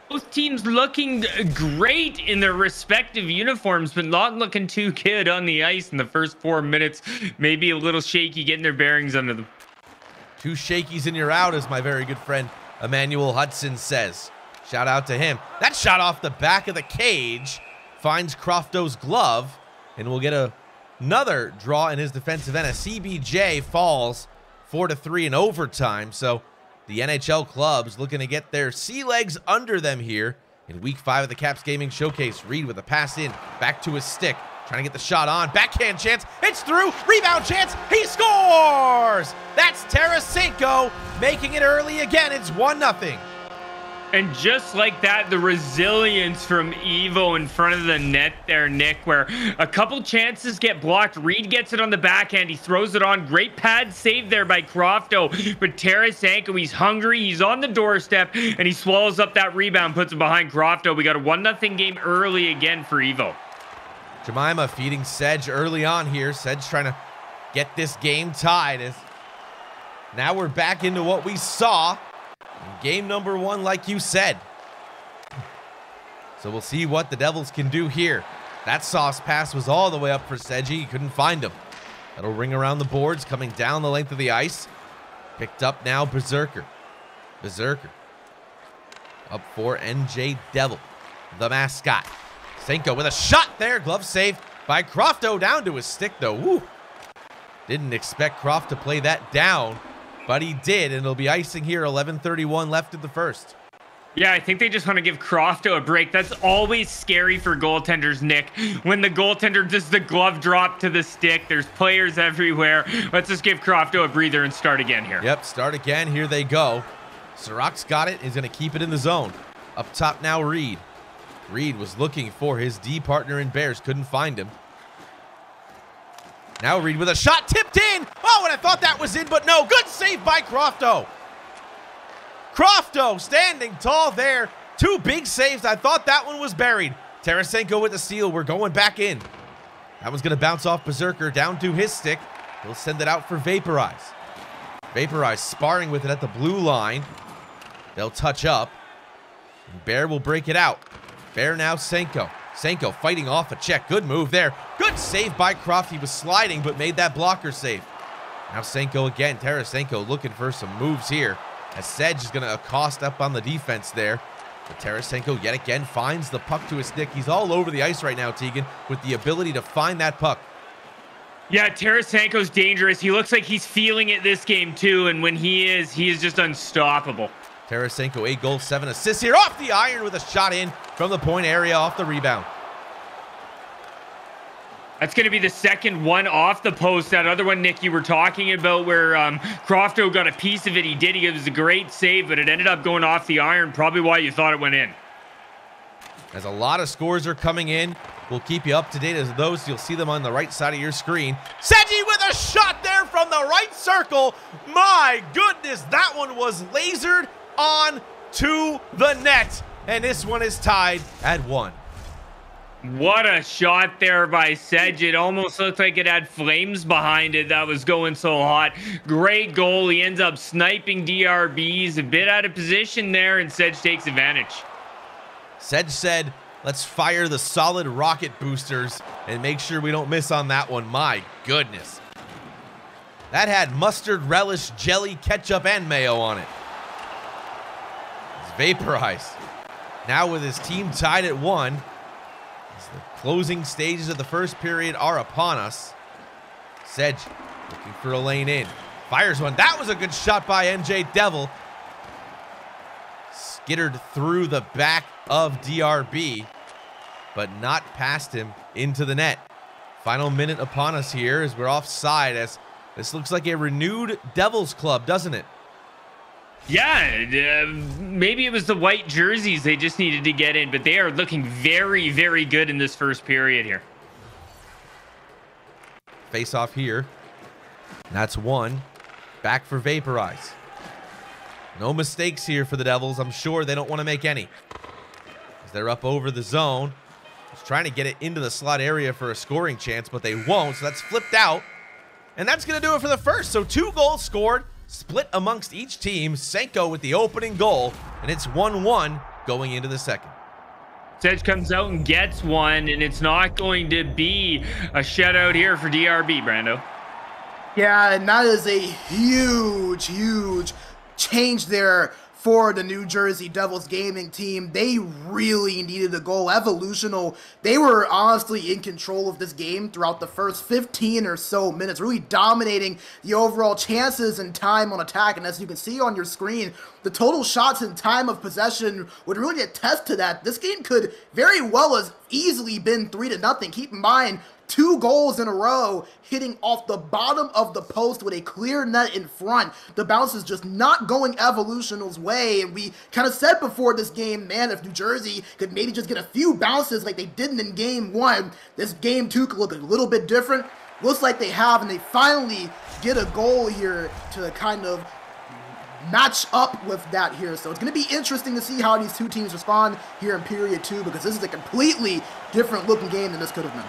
Both teams looking great in their respective uniforms, but not looking too good on the ice in the first 4 minutes. Maybe a little shaky getting their bearings under them. 2 shakies and you're out, as my very good friend Emmanuel Hudson says. Shout out to him. That shot off the back of the cage finds Crofto's glove, and we'll get another draw in his defensive end. A CBJ falls 4-3 in overtime, so the NHL clubs looking to get their sea legs under them here in week 5 of the Caps Gaming Showcase. Reed with a pass in, back to his stick, trying to get the shot on. Backhand chance, it's through, rebound chance, he scores! That's Tarasenko making it early again. It's 1-0. And just like that, the resilience from Evo in front of the net there, Nick, where a couple chances get blocked. Reed gets it on the backhand. He throws it on. Great pad save there by Crofto. But Tarasenko, he's hungry. He's on the doorstep, and he swallows up that rebound, puts it behind Crofto. We got a 1-0 game early again for Evo. Jemima feeding Sedge early on here. Sedge trying to get this game tied. As now we're back into what we saw game number 1, like you said. So we'll see what the Devils can do here. That sauce pass was all the way up for Sedge. He couldn't find him. That'll ring around the boards, coming down the length of the ice. Picked up now Berserker. Berserker up for NJ Devil, the mascot. Senko with a shot there. Glove save by Crofto, down to his stick though. Woo. Didn't expect Croft to play that down, but he did, and it'll be icing here. 11:31 left in the first. Yeah, I think they just want to give Crofto a break. That's always scary for goaltenders, Nick. When the goaltender does the glove drop to the stick, there's players everywhere. Let's just give Crofto a breather and start again here. Yep, start again. Here they go. Sirac's got it. He's going to keep it in the zone. Up top now, Reed. Reed was looking for his D partner in Bears. Couldn't find him. Now Reed with a shot tipped in. Oh, and I thought that was in, but no. Good save by Crofto. Crofto standing tall there. 2 big saves. I thought that one was buried. Tarasenko with the steal. We're going back in. That one's going to bounce off Berserker down to his stick. He'll send it out for Vaporize. Vaporize sparring with it at the blue line. They'll touch up. And Bear will break it out. Bear now Senko. Senko fighting off a check. Good move there. Good save by Croft. He was sliding, but made that blocker save. Now Senko again. Tarasenko looking for some moves here, as Sedge is going to accost up on the defense there. But Tarasenko yet again finds the puck to his stick. He's all over the ice right now, Tegan, with the ability to find that puck. Yeah, Tarasenko's dangerous. He looks like he's feeling it this game too, and when he is just unstoppable. Tarasenko, 8 goals, 7 assists here off the iron with a shot in from the point area off the rebound. That's going to be the second one off the post. That other one, Nick, you were talking about where Crofto got a piece of it. He did. It was a great save, but it ended up going off the iron. Probably why you thought it went in. As a lot of scores are coming in, we'll keep you up to date as those. You'll see them on the right side of your screen. Seji with a shot there from the right circle. My goodness, that one was lasered on to the net. And this one is tied at 1. What a shot there by Sedge. It almost looked like it had flames behind it. That was going so hot. Great goal. He ends up sniping DRBs. A bit out of position there, and Sedge takes advantage. Sedge said, let's fire the solid rocket boosters and make sure we don't miss on that one. My goodness. That had mustard, relish, jelly, ketchup, and mayo on it. It's vaporized. Now with his team tied at 1, as the closing stages of the first period are upon us. Sedge looking for a lane in. Fires one. That was a good shot by NJ Devil. Skittered through the back of DRB, but not past him into the net. Final minute upon us here as we're offside, as this looks like a renewed Devils club, doesn't it? Yeah, maybe it was the white jerseys they just needed to get in, but they are looking very, very good in this first period here. Face off here. That's 1. Back for Vaporize. No mistakes here for the Devils. I'm sure they don't want to make any. As they're up over the zone. Just trying to get it into the slot area for a scoring chance, but they won't. So that's flipped out. And that's going to do it for the first. So 2 goals scored, split amongst each team. Senko with the opening goal, and it's 1-1 going into the second. Sedge comes out and gets one, and it's not going to be a shutout here for DRB, Brando. Yeah, and that is a huge, huge change there for the New Jersey Devils gaming team. They really needed a goal. Evolutional, they were honestly in control of this game throughout the first 15 or so minutes, really dominating the overall chances and time on attack. And as you can see on your screen, the total shots and time of possession would really attest to that. This game could very well have easily been 3-0. Keep in mind, 2 goals in a row hitting off the bottom of the post with a clear net in front. The bounce is just not going Evolutional's way, and we kind of said before this game, man, if New Jersey could maybe just get a few bounces like they didn't in game 1, this game 2 could look a little bit different. Looks like they have, and they finally get a goal here to kind of match up with that here. So it's going to be interesting to see how these 2 teams respond here in period 2, because this is a completely different looking game than this could have been.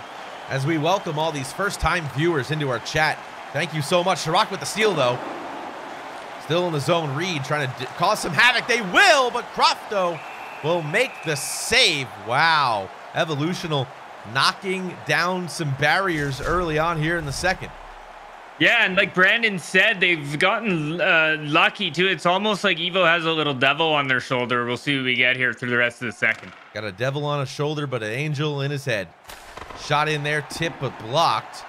As we welcome all these first-time viewers into our chat. Thank you so much. Chirac with the steal, though. Still in the zone. Reed trying to cause some havoc. They will, but Crofto will make the save. Wow. Evolutional knocking down some barriers early on here in the second. Yeah, and like Brandon said, they've gotten lucky, too. It's almost like Evo has a little devil on their shoulder. We'll see what we get here through the rest of the second. Got a devil on his shoulder, but an angel in his head. Shot in there, tip, but blocked.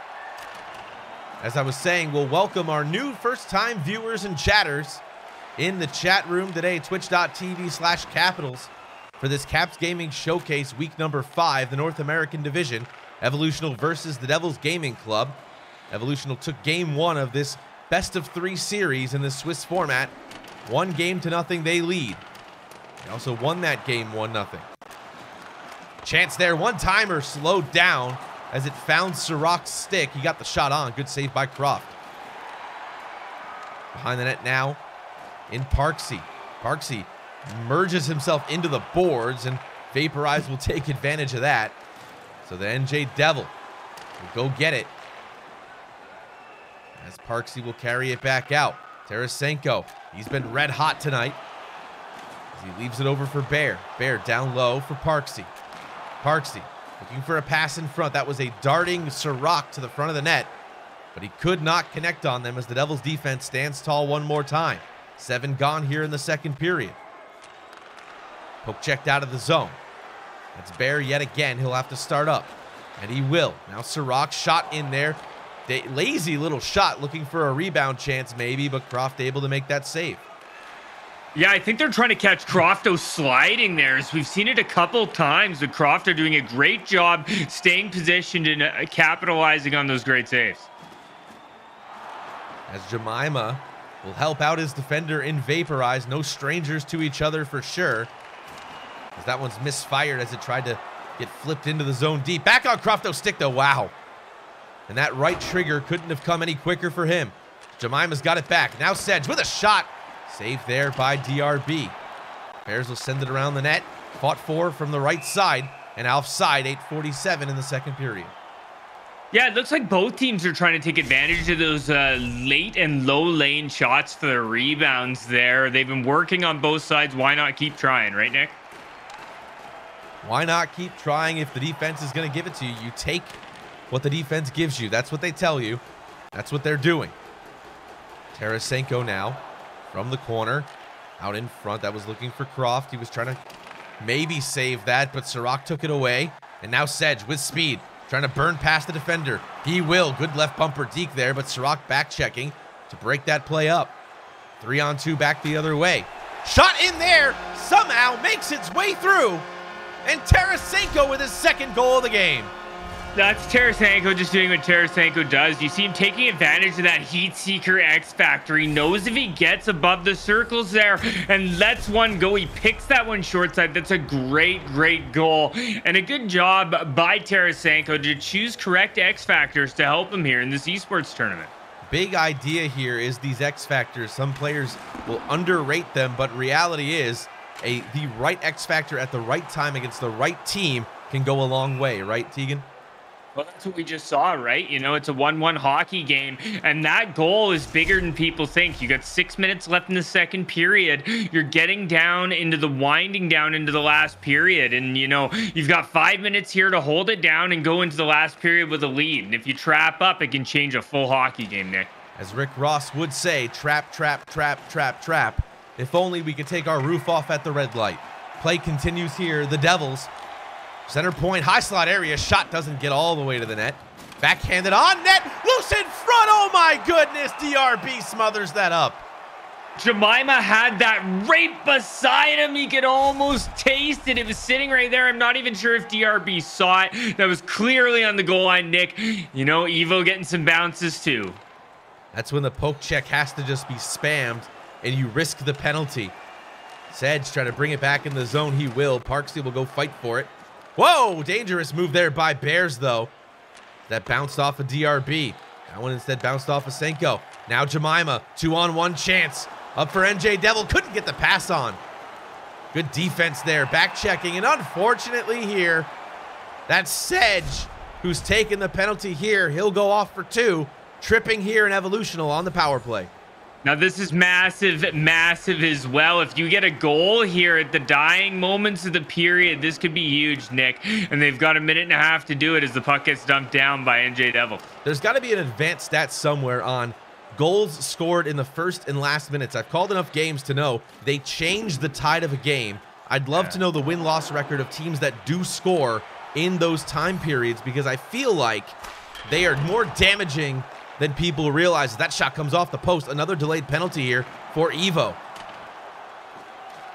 As I was saying, we'll welcome our new first-time viewers and chatters in the chat room today, twitch.tv/capitals, for this Caps Gaming Showcase week number 5, the North American Division, Evolutional versus the Devils Gaming Club. Evolutional took game 1 of this best-of-3 series in the Swiss format. 1-0 they lead. They also won that game 1-0. Chance there, one-timer slowed down as it found Sirac's stick. He got the shot on. Good save by Croft. Behind the net now in Parksy. Parksy merges himself into the boards, and Vaporize will take advantage of that. So the NJ Devil will go get it, as Parksy will carry it back out. Tarasenko, he's been red hot tonight. He leaves it over for Bear. Bear down low for Parksy. Parksy looking for a pass in front. That was a darting Ciroc to the front of the net, but he could not connect on them as the Devils defense stands tall one more time. 7 gone here in the second period. Poke checked out of the zone. That's Bear yet again. He'll have to start up, and he will. Now Ciroc shot in there. Lazy little shot, looking for a rebound chance maybe, but Croft able to make that save. Yeah, I think they're trying to catch Crofto sliding there, as we've seen it a couple times, but Crofto doing a great job staying positioned and capitalizing on those great saves. As Jemima will help out his defender in Vaporize. No strangers to each other for sure. As that one's misfired as it tried to get flipped into the zone deep. Back on Crofto's stick though, wow. And that right trigger couldn't have come any quicker for him. Jemima's got it back. Now Sedge with a shot. Saved there by DRB. Bears will send it around the net. Fought for from the right side and offside. 8:47 in the second period. Yeah, it looks like both teams are trying to take advantage of those late and low lane shots for the rebounds there. They've been working on both sides. Why not keep trying, right, Nick? Why not keep trying if the defense is going to give it to you? You take what the defense gives you. That's what they tell you. That's what they're doing. Tarasenko now from the corner, out in front. That was looking for Croft. He was trying to maybe save that, but Ciroc took it away. And now Sedge with speed, trying to burn past the defender. He will. Good left bumper deke there, but Ciroc back checking to break that play up. 3-on-2 back the other way. Shot in there, somehow makes its way through. And Tarasenko with his second goal of the game. That's Tarasenko just doing what Tarasenko does. You see him taking advantage of that heat seeker X factor. He knows if he gets above the circles there and lets one go, he picks that one short side. That's a great, great goal. And a good job by Tarasenko to choose correct X factors to help him here in this esports tournament. Big idea here is these X factors. Some players will underrate them, but reality is the right X factor at the right time against the right team can go a long way, right, Tegan? Well, that's what we just saw, right? You know, it's a 1-1 hockey game, and that goal is bigger than people think. You got 6 minutes left in the second period. You're getting down into the winding down into the last period, and, you know, you've got 5 minutes here to hold it down and go into the last period with a lead. And if you trap up, it can change a full hockey game, Nick. As Rick Ross would say, trap, trap, trap, trap, trap. If only we could take our roof off at the red light. Play continues here. The Devils. Center point, high slot area. Shot doesn't get all the way to the net. Backhanded on net. Loose in front. Oh my goodness. DRB smothers that up. Jemima had that right beside him. He could almost taste it. It was sitting right there. I'm not even sure if DRB saw it. That was clearly on the goal line, Nick. You know, Evo getting some bounces too. That's when the poke check has to just be spammed and you risk the penalty. Sedge trying to bring it back in the zone. He will. Parksy will go fight for it. Whoa, dangerous move there by Bears, though. That bounced off of DRB. That one instead bounced off of Senko. Now Jemima, 2-on-1 chance. Up for NJ Devil, couldn't get the pass on. Good defense there, back checking, and unfortunately here, that's Sedge who's taken the penalty here. He'll go off for 2, tripping here in Evolutional on the power play. Now, this is massive, massive as well. If you get a goal here at the dying moments of the period, this could be huge, Nick. And they've got a minute and a half to do it as the puck gets dumped down by NJ Devil. There's got to be an advanced stat somewhere on goals scored in the first and last minutes. I've called enough games to know they change the tide of a game. I'd love to know the win-loss record of teams that do score in those time periods, because I feel like they are more damaging than people realize. That shot comes off the post. Another delayed penalty here for Evo.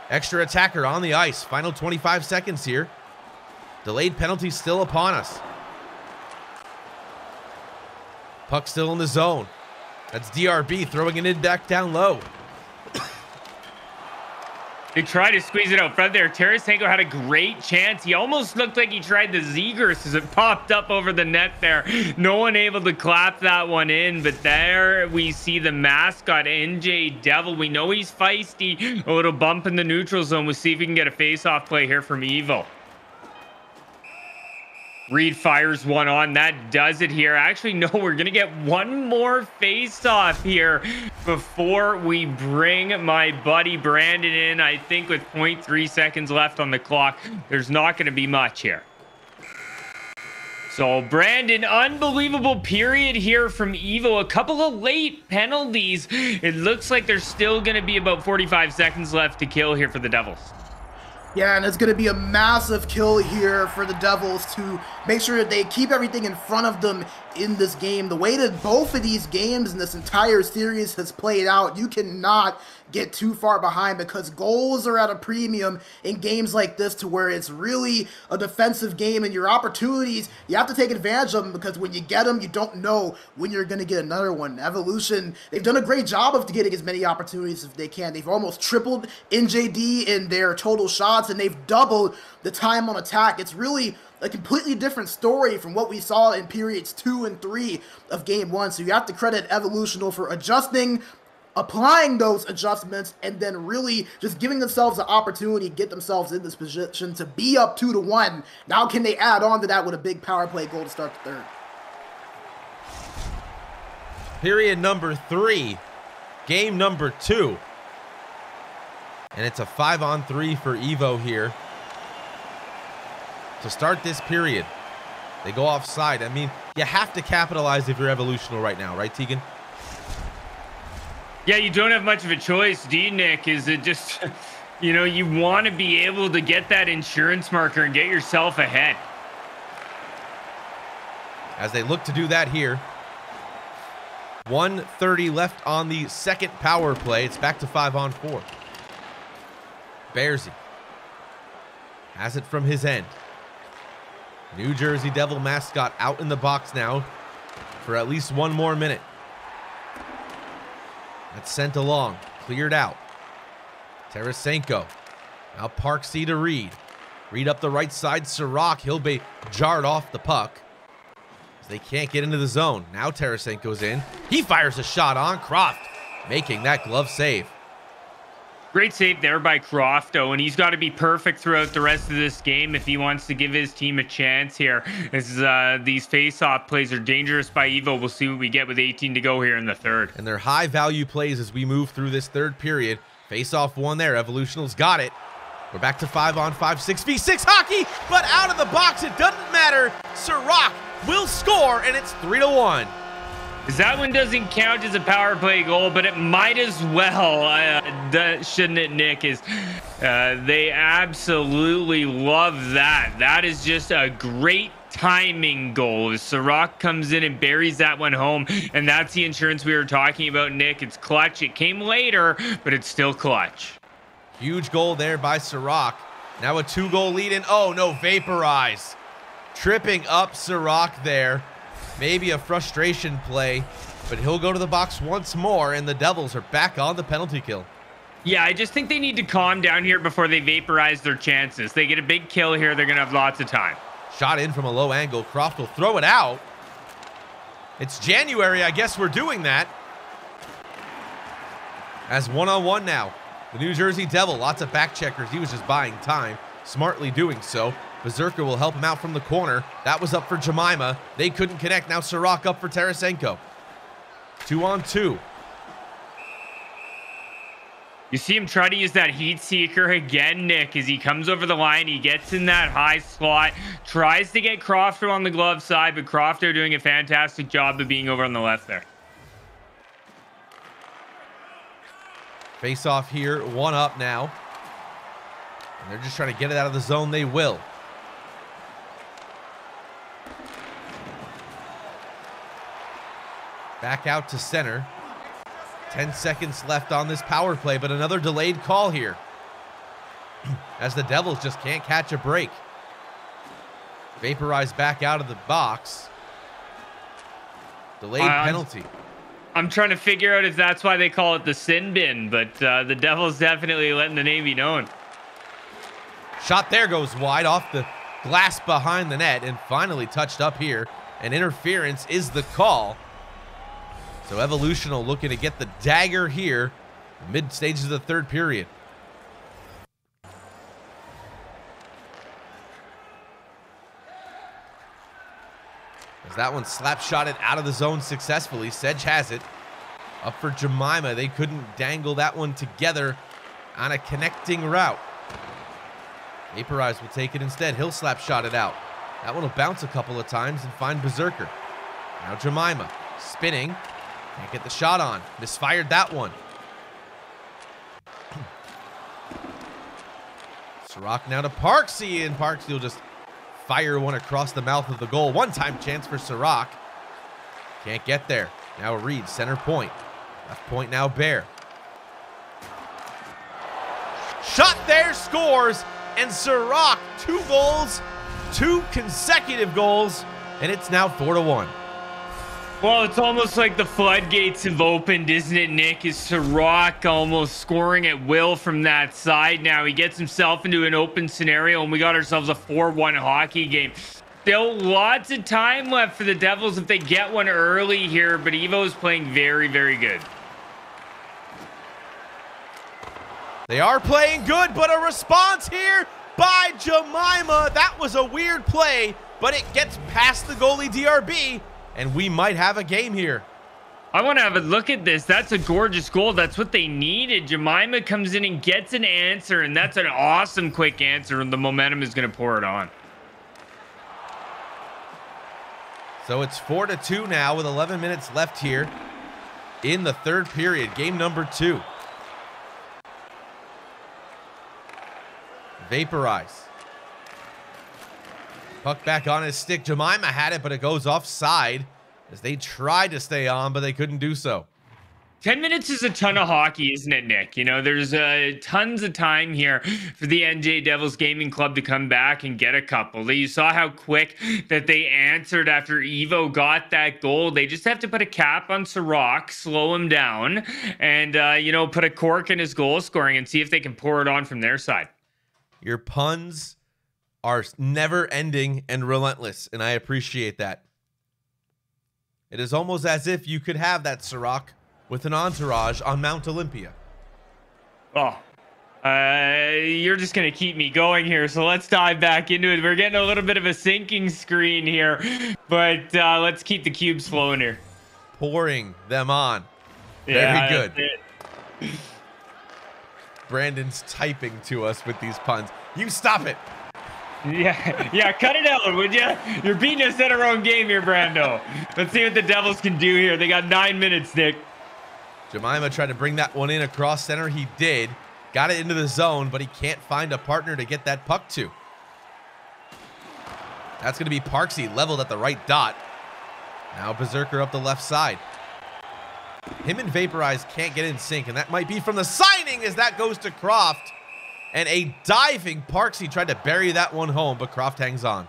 Extra attacker on the ice. Final 25 seconds here. Delayed penalty still upon us. Puck still in the zone. That's DRB throwing it in back down low. They tried to squeeze it out front there. Tarasenko had a great chance. He almost looked like he tried the Zegers as it popped up over the net there. No one able to clap that one in, but there we see the mascot, NJ Devil. We know he's feisty. A little bump in the neutral zone. We'll see if we can get a face-off play here from Evo. Reed fires one on. That does it here. Actually, no, we're going to get one more face-off here before we bring my buddy Brandon in. I think with 0.3 seconds left on the clock, there's not going to be much here. So, Brandon, unbelievable period here from Evo. A couple of late penalties. It looks like there's still going to be about 45 seconds left to kill here for the Devils. Yeah, and it's going to be a massive kill here for the Devils to make sure that they keep everything in front of them in this game. The way that both of these games in this entire series has played out, you cannot get too far behind because goals are at a premium in games like this to where it's really a defensive game, and your opportunities, you have to take advantage of them because when you get them, you don't know when you're going to get another one. Evolution, they've done a great job of getting as many opportunities as they can. They've almost tripled NJD in their total shots, and they've doubled the time on attack. It's really a completely different story from what we saw in periods 2 and 3 of game 1. So you have to credit Evolutional for adjusting, applying those adjustments, and then really just giving themselves the opportunity to get themselves in this position to be up 2-1. Now can they add on to that with a big power play goal to start the third? Period number 3, game number 2. And it's a 5-on-3 for Evo here to start this period. They go offside. I mean, you have to capitalize if you're Evolutional right now, right, Tegan? Yeah, you don't have much of a choice, do you, Nick? Is it just, you know, you want to be able to get that insurance marker and get yourself ahead. As they look to do that here. 1:30 left on the second power play. It's back to 5-on-4. Bearsy has it from his end. New Jersey Devil mascot out in the box now for at least one more minute. That's sent along, cleared out. Tarasenko now Parksy to Reed. Reed up the right side, Sirach, he'll be jarred off the puck. They can't get into the zone. Now Tarasenko's in. He fires a shot on Croft, making that glove save. Great save there by Crofto, and he's got to be perfect throughout the rest of this game if he wants to give his team a chance here. As these face-off plays are dangerous by Evo. We'll see what we get with 18 to go here in the third. And they're high-value plays as we move through this third period. Face-off one there. Evolutional's got it. We're back to 5-on-5, 6v6 hockey, but out of the box, it doesn't matter. Sirach will score, and it's 3-1. That one doesn't count as a power play goal, but it might as well, shouldn't it, Nick? They absolutely love that. That is just a great timing goal. Sirach comes in and buries that one home, and that's the insurance we were talking about, Nick. It's clutch. It came later, but it's still clutch. Huge goal there by Sirach. Now a 2-goal lead in. Oh, no, vaporize. Tripping up Sirach there. Maybe a frustration play, but he'll go to the box once more, and the Devils are back on the penalty kill. Yeah, I just think they need to calm down here before they vaporize their chances. They get a big kill here, they're going to have lots of time. Shot in from a low angle. Croft will throw it out. It's January. I guess we're doing that. As one-on-one now. The New Jersey Devil, lots of back checkers. He was just buying time, smartly doing so. Berserker will help him out from the corner. That was up for Jemima. They couldn't connect. Now Sirach up for Tarasenko. 2-on-2. You see him try to use that heat seeker again, Nick, as he comes over the line. He gets in that high slot, tries to get Crofter on the glove side, but Crofter doing a fantastic job of being over on the left there. Face off here, one up now. And they're just trying to get it out of the zone. They will. Back out to center. 10 seconds left on this power play, but another delayed call here. As the Devils just can't catch a break. Vaporize back out of the box. Delayed penalty. I'm trying to figure out if that's why they call it the sin bin, but the Devils definitely letting the name be known. Shot there goes wide off the glass behind the net and finally touched up here. And interference is the call. So Evolutional looking to get the dagger here, mid stages of the third period. As that one slap shotted out of the zone successfully. Sedge has it. Up for Jemima. They couldn't dangle that one together on a connecting route. Vaporize will take it instead. He'll slap shot it out. That one will bounce a couple of times and find Berserker. Now Jemima spinning. Can't get the shot on. Misfired that one. Sirach now to Parksy, and Parksy will just fire one across the mouth of the goal. One-time chance for Sirach. Can't get there. Now Reed, center point. Left point now Bear. Shot there, scores, and Sirach 2 goals, 2 consecutive goals, and it's now 4-1. Well, it's almost like the floodgates have opened, isn't it, Nick? Is Sirach almost scoring at will from that side now? He gets himself into an open scenario, and we got ourselves a 4-1 hockey game. Still lots of time left for the Devils if they get one early here, but Evo is playing very, very good. They are playing good, but a response here by Jemima. That was a weird play, but it gets past the goalie DRB, and we might have a game here. I want to have a look at this. That's a gorgeous goal. That's what they needed. Jemima comes in and gets an answer, and that's an awesome quick answer, and the momentum is going to pour it on. So it's 4-2 now with 11 minutes left here in the third period. Game number 2. Vaporize. Puck back on his stick. Jemima had it, but it goes offside as they tried to stay on, but they couldn't do so. 10 minutes is a ton of hockey, isn't it, Nick? You know, there's tons of time here for the NJ Devils Gaming Club to come back and get a couple. You saw how quick that they answered after Evo got that goal. They just have to put a cap on Sirach, slow him down, and, you know, put a cork in his goal scoring and see if they can pour it on from their side. Your puns are never ending and relentless, and I appreciate that. It is almost as if you could have that Sirach with an entourage on Mount Olympia. Oh, you're just going to keep me going here, so let's dive back into it. We're getting a little bit of a sinking screen here, but let's keep the cubes flowing here. Pouring them on. Yeah, very good. Brandon's typing to us with these puns. You stop it. Yeah, cut it out, would you? You're beating us at our own game here, Brando. Let's see what the Devils can do here. They got 9 minutes, Nick. Jemima tried to bring that one in across center. He did. Got it into the zone, but he can't find a partner to get that puck to. That's going to be Parksy leveled at the right dot. Now Berserker up the left side. Him and Vaporize can't get in sync, and that might be from the signing as that goes to Croft. And a diving Parksy tried to bury that one home, but Croft hangs on.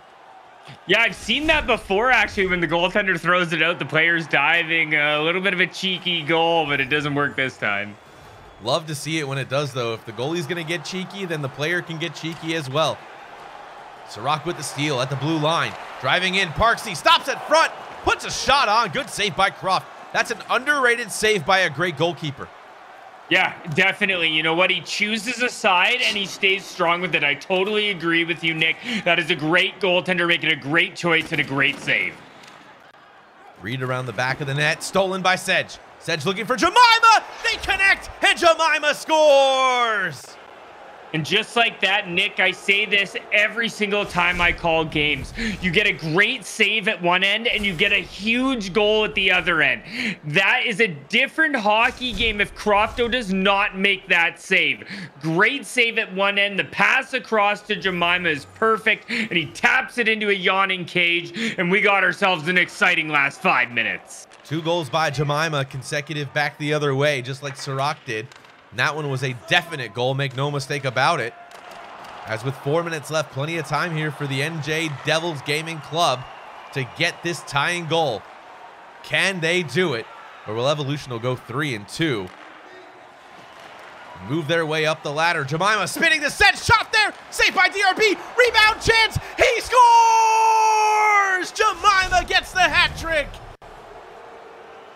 Yeah, I've seen that before, actually, when the goaltender throws it out, the player's diving. A little bit of a cheeky goal, but it doesn't work this time. Love to see it when it does, though. If the goalie's going to get cheeky, then the player can get cheeky as well. Sirach with the steal at the blue line. Driving in, Parksy stops at front, puts a shot on. Good save by Croft. That's an underrated save by a great goalkeeper. Yeah, definitely. You know what? He chooses a side and he stays strong with it. I totally agree with you, Nick. That is a great goaltender making a great choice and a great save. Reed around the back of the net. Stolen by Sedge. Sedge looking for Jemima. They connect and Jemima scores. And just like that, Nick, I say this every single time I call games. You get a great save at one end and you get a huge goal at the other end. That is a different hockey game if Crofto does not make that save. Great save at one end. The pass across to Jemima is perfect, and he taps it into a yawning cage, and we got ourselves an exciting last 5 minutes. 2 goals by Jemima, consecutive back the other way, just like Sirach did. And that one was a definite goal, make no mistake about it. As with 4 minutes left, plenty of time here for the NJ Devils Gaming Club to get this tying goal. Can they do it? Or will Evolutional go 3-2? Move their way up the ladder. Jemima spinning the set, shot there, saved by DRB, rebound chance, he scores! Jemima gets the hat trick!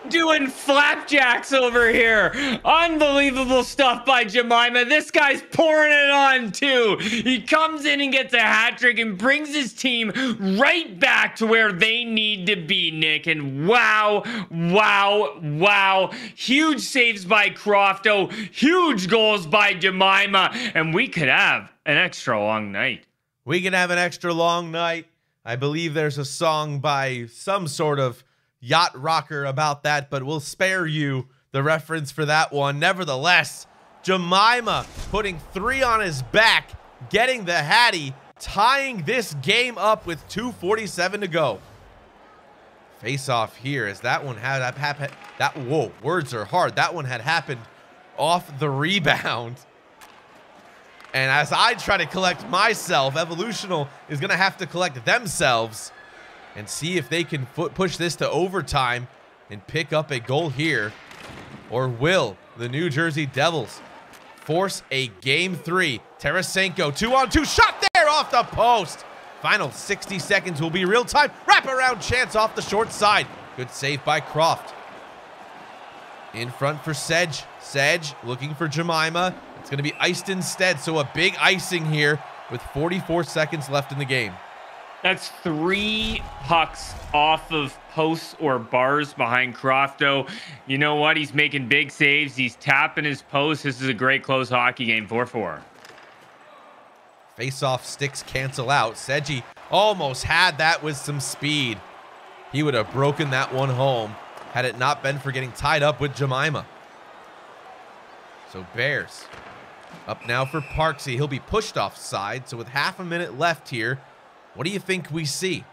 doing flapjacks over here. Unbelievable stuff by Jemima. This guy's pouring it on too. He comes in and gets a hat trick and brings his team right back to where they need to be, Nick. And wow, wow, wow. Huge saves by Crofto. Huge goals by Jemima. And we could have an extra long night. We can have an extra long night. I believe there's a song by some sort of yacht rocker about that, but we'll spare you the reference for that one. Nevertheless, Jemima putting 3 on his back, getting the Hattie, tying this game up with 2:47 to go. Face off here as that one had whoa, words are hard. That one had happened off the rebound. And as I try to collect myself, Evolutional is going to have to collect themselves and see if they can push this to overtime and pick up a goal here. Or will the New Jersey Devils force a game 3? Tarasenko, 2-on-2, shot there off the post. Final 60 seconds will be real time. Wraparound chance off the short side. Good save by Croft. In front for Sedge. Sedge looking for Jemima. It's going to be iced instead, so a big icing here with 44 seconds left in the game. That's 3 pucks off of posts or bars behind Crofto. You know what? He's making big saves. He's tapping his post. This is a great close hockey game. 4-4. Face-off sticks cancel out. Sedge almost had that with some speed. He would have broken that one home had it not been for getting tied up with Jemima. So Bears up now for Parksy. He'll be pushed offside. So with half a minute left here, what do you think we see?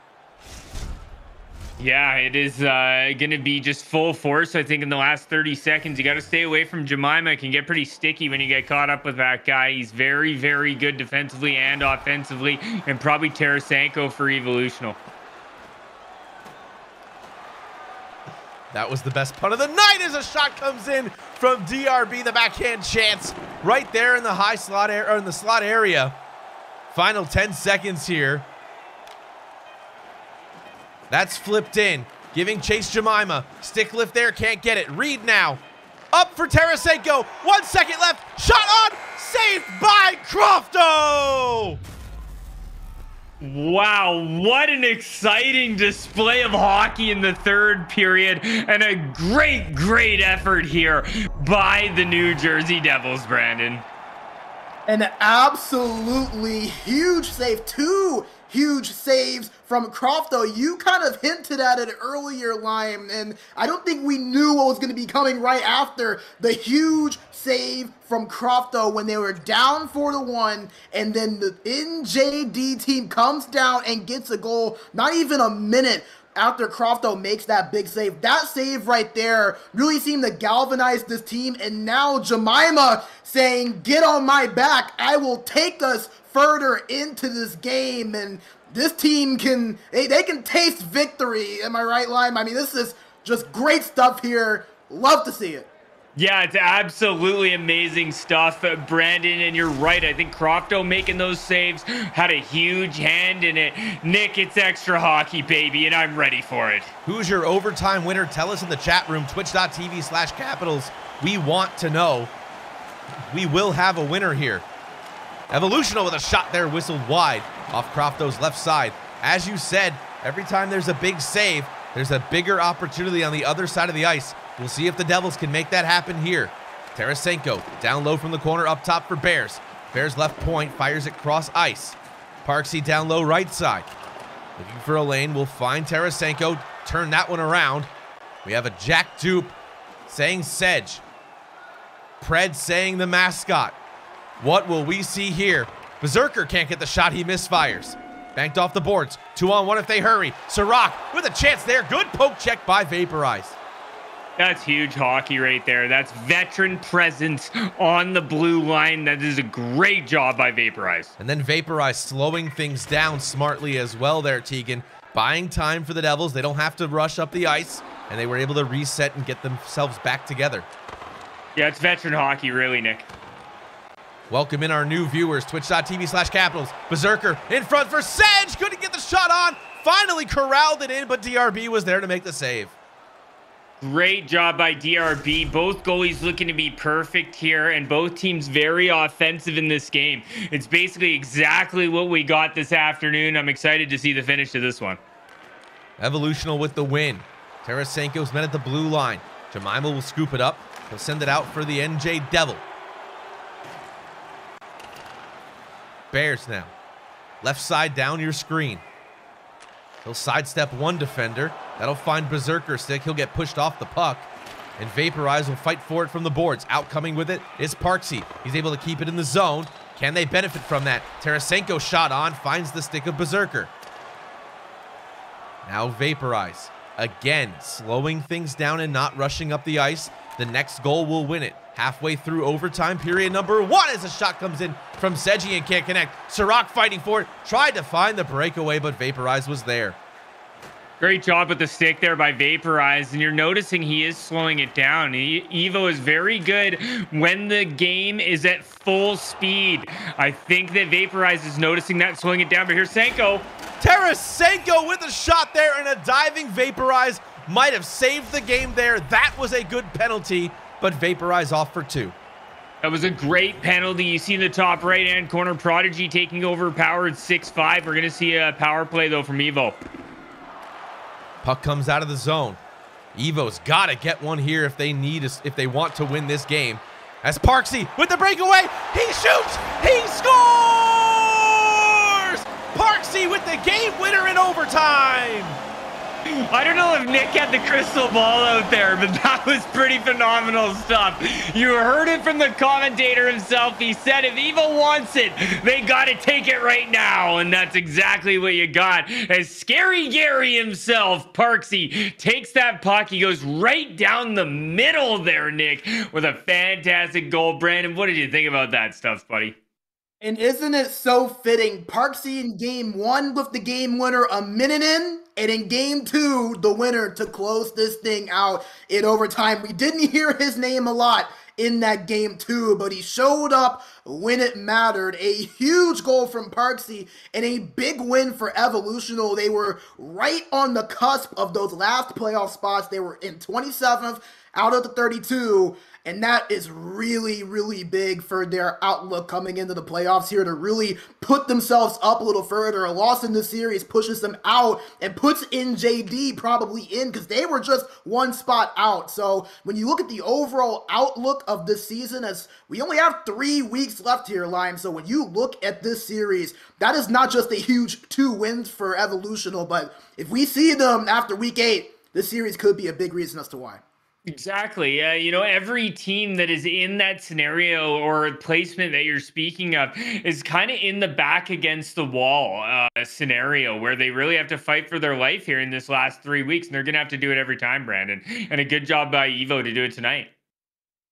Yeah, it is going to be just full force. I think in the last 30 seconds, you got to stay away from Jemima. It can get pretty sticky when you get caught up with that guy. He's very, very good defensively and offensively, and probably Tarasenko for Evolutional. That was the best punt of the night as a shot comes in from DRB. The backhand chance right there in the high slot area, or in the slot area. Final 10 seconds here. That's flipped in, giving chase Jemima. Stick lift there, can't get it. Reed now, up for Tarasenko. 1 second left, shot on, saved by Crofto! Wow, what an exciting display of hockey in the third period, and a great, great effort here by the New Jersey Devils, Brandon. An absolutely huge save. 2 huge saves from Crofto. You kind of hinted at it earlier, Lime, and I don't think we knew what was going to be coming right after the huge save from Crofto when they were down 4-1, and then the NJD team comes down and gets a goal not even a minute after Crofto makes that big save. That save right there really seemed to galvanize this team, and now Jemima saying, get on my back, I will take us further into this game, and this team can, they can taste victory. Am I right, Lime? I mean, this is just great stuff here. Love to see it. Yeah, it's absolutely amazing stuff, Brandon, and you're right. I think Crofto making those saves had a huge hand in it. Nick, it's extra hockey, baby, and I'm ready for it. Who's your overtime winner? Tell us in the chat room, twitch.tv/capitals. We want to know. We will have a winner here. Evolutional with a shot there, whistled wide off Crofto's left side. As you said, every time there's a big save, there's a bigger opportunity on the other side of the ice. We'll see if the Devils can make that happen here. Tarasenko down low from the corner, up top for Bears. Bears left point, fires it cross ice. Parksy down low right side. Looking for a lane, we'll find Tarasenko, turn that one around. We have a Jack Dupe saying Sedge. Pred saying the mascot. What will we see here? Berserker can't get the shot, he misfires. Banked off the boards, 2-on-1 if they hurry. Sirac with a chance there, good poke check by Vaporize. That's huge hockey right there. That's veteran presence on the blue line. That is a great job by Vaporize. And then Vaporize slowing things down smartly as well there, Tegan. Buying time for the Devils. They don't have to rush up the ice, and they were able to reset and get themselves back together. Yeah, it's veteran hockey, really, Nick. Welcome in our new viewers, twitch.tv/capitals. Berserker in front for Sedge. Couldn't get the shot on. Finally corralled it in, but DRB was there to make the save. Great job by DRB. Both goalies looking to be perfect here, and both teams very offensive in this game. It's basically exactly what we got this afternoon. I'm excited to see the finish to this one. Evolutional with the win. Tarasenko's met at the blue line. Jemima will scoop it up. He'll send it out for the NJ Devil. Bears now. Left side down your screen. He'll sidestep one defender. That'll find Berserker Stick. He'll get pushed off the puck. And Vaporize will fight for it from the boards. Outcoming with it is Parksy. He's able to keep it in the zone. Can they benefit from that? Tarasenko shot on, finds the stick of Berserker. Now Vaporize. Again, slowing things down and not rushing up the ice. The next goal will win it. Halfway through overtime, period number 1, as a shot comes in from Seji and can't connect. Sirach fighting for it, tried to find the breakaway, but Vaporize was there. Great job with the stick there by Vaporize, and you're noticing he is slowing it down. Evo is very good when the game is at full speed. I think that Vaporize is noticing that, slowing it down, but here's Senko. Tarasenko with a shot there, and a diving Vaporize might have saved the game there. That was a good penalty, but Vaporize off for 2. That was a great penalty. You see in the top right-hand corner, Prodigy taking over powered 6-5. We're going to see a power play, though, from Evo. Puck comes out of the zone. Evo's got to get one here if they want to win this game. As Parksy with the breakaway, he shoots, he scores! Parksy with the game winner in overtime. I don't know if Nick had the crystal ball out there, but that was pretty phenomenal stuff. You heard it from the commentator himself. He said if Evo wants it, they got to take it right now. And that's exactly what you got. As Scary Gary himself, Parksy, takes that puck. He goes right down the middle there, Nick, with a fantastic goal. Brandon, what did you think about that stuff, buddy? And isn't it so fitting? Parksy in game 1 with the game winner a minute in, and in game 2, the winner to close this thing out in overtime. We didn't hear his name a lot in that game 2, but he showed up when it mattered. A huge goal from Parksy and a big win for Evolutional. They were right on the cusp of those last playoff spots. They were in 27th out of the 32. And that is really, really big for their outlook coming into the playoffs here to really put themselves up a little further. A loss in this series pushes them out and puts NJD probably in because they were just one spot out. So when you look at the overall outlook of this season, as we only have 3 weeks left here, Lime. So when you look at this series, that is not just a huge 2 wins for Evolutional, but if we see them after week 8, this series could be a big reason as to why. Exactly. You know, every team that is in that scenario or placement that you're speaking of is kind of in the back against the wall scenario where they really have to fight for their life here in this last 3 weeks. And they're going to have to do it every time, Brandon. And a good job by Evo to do it tonight.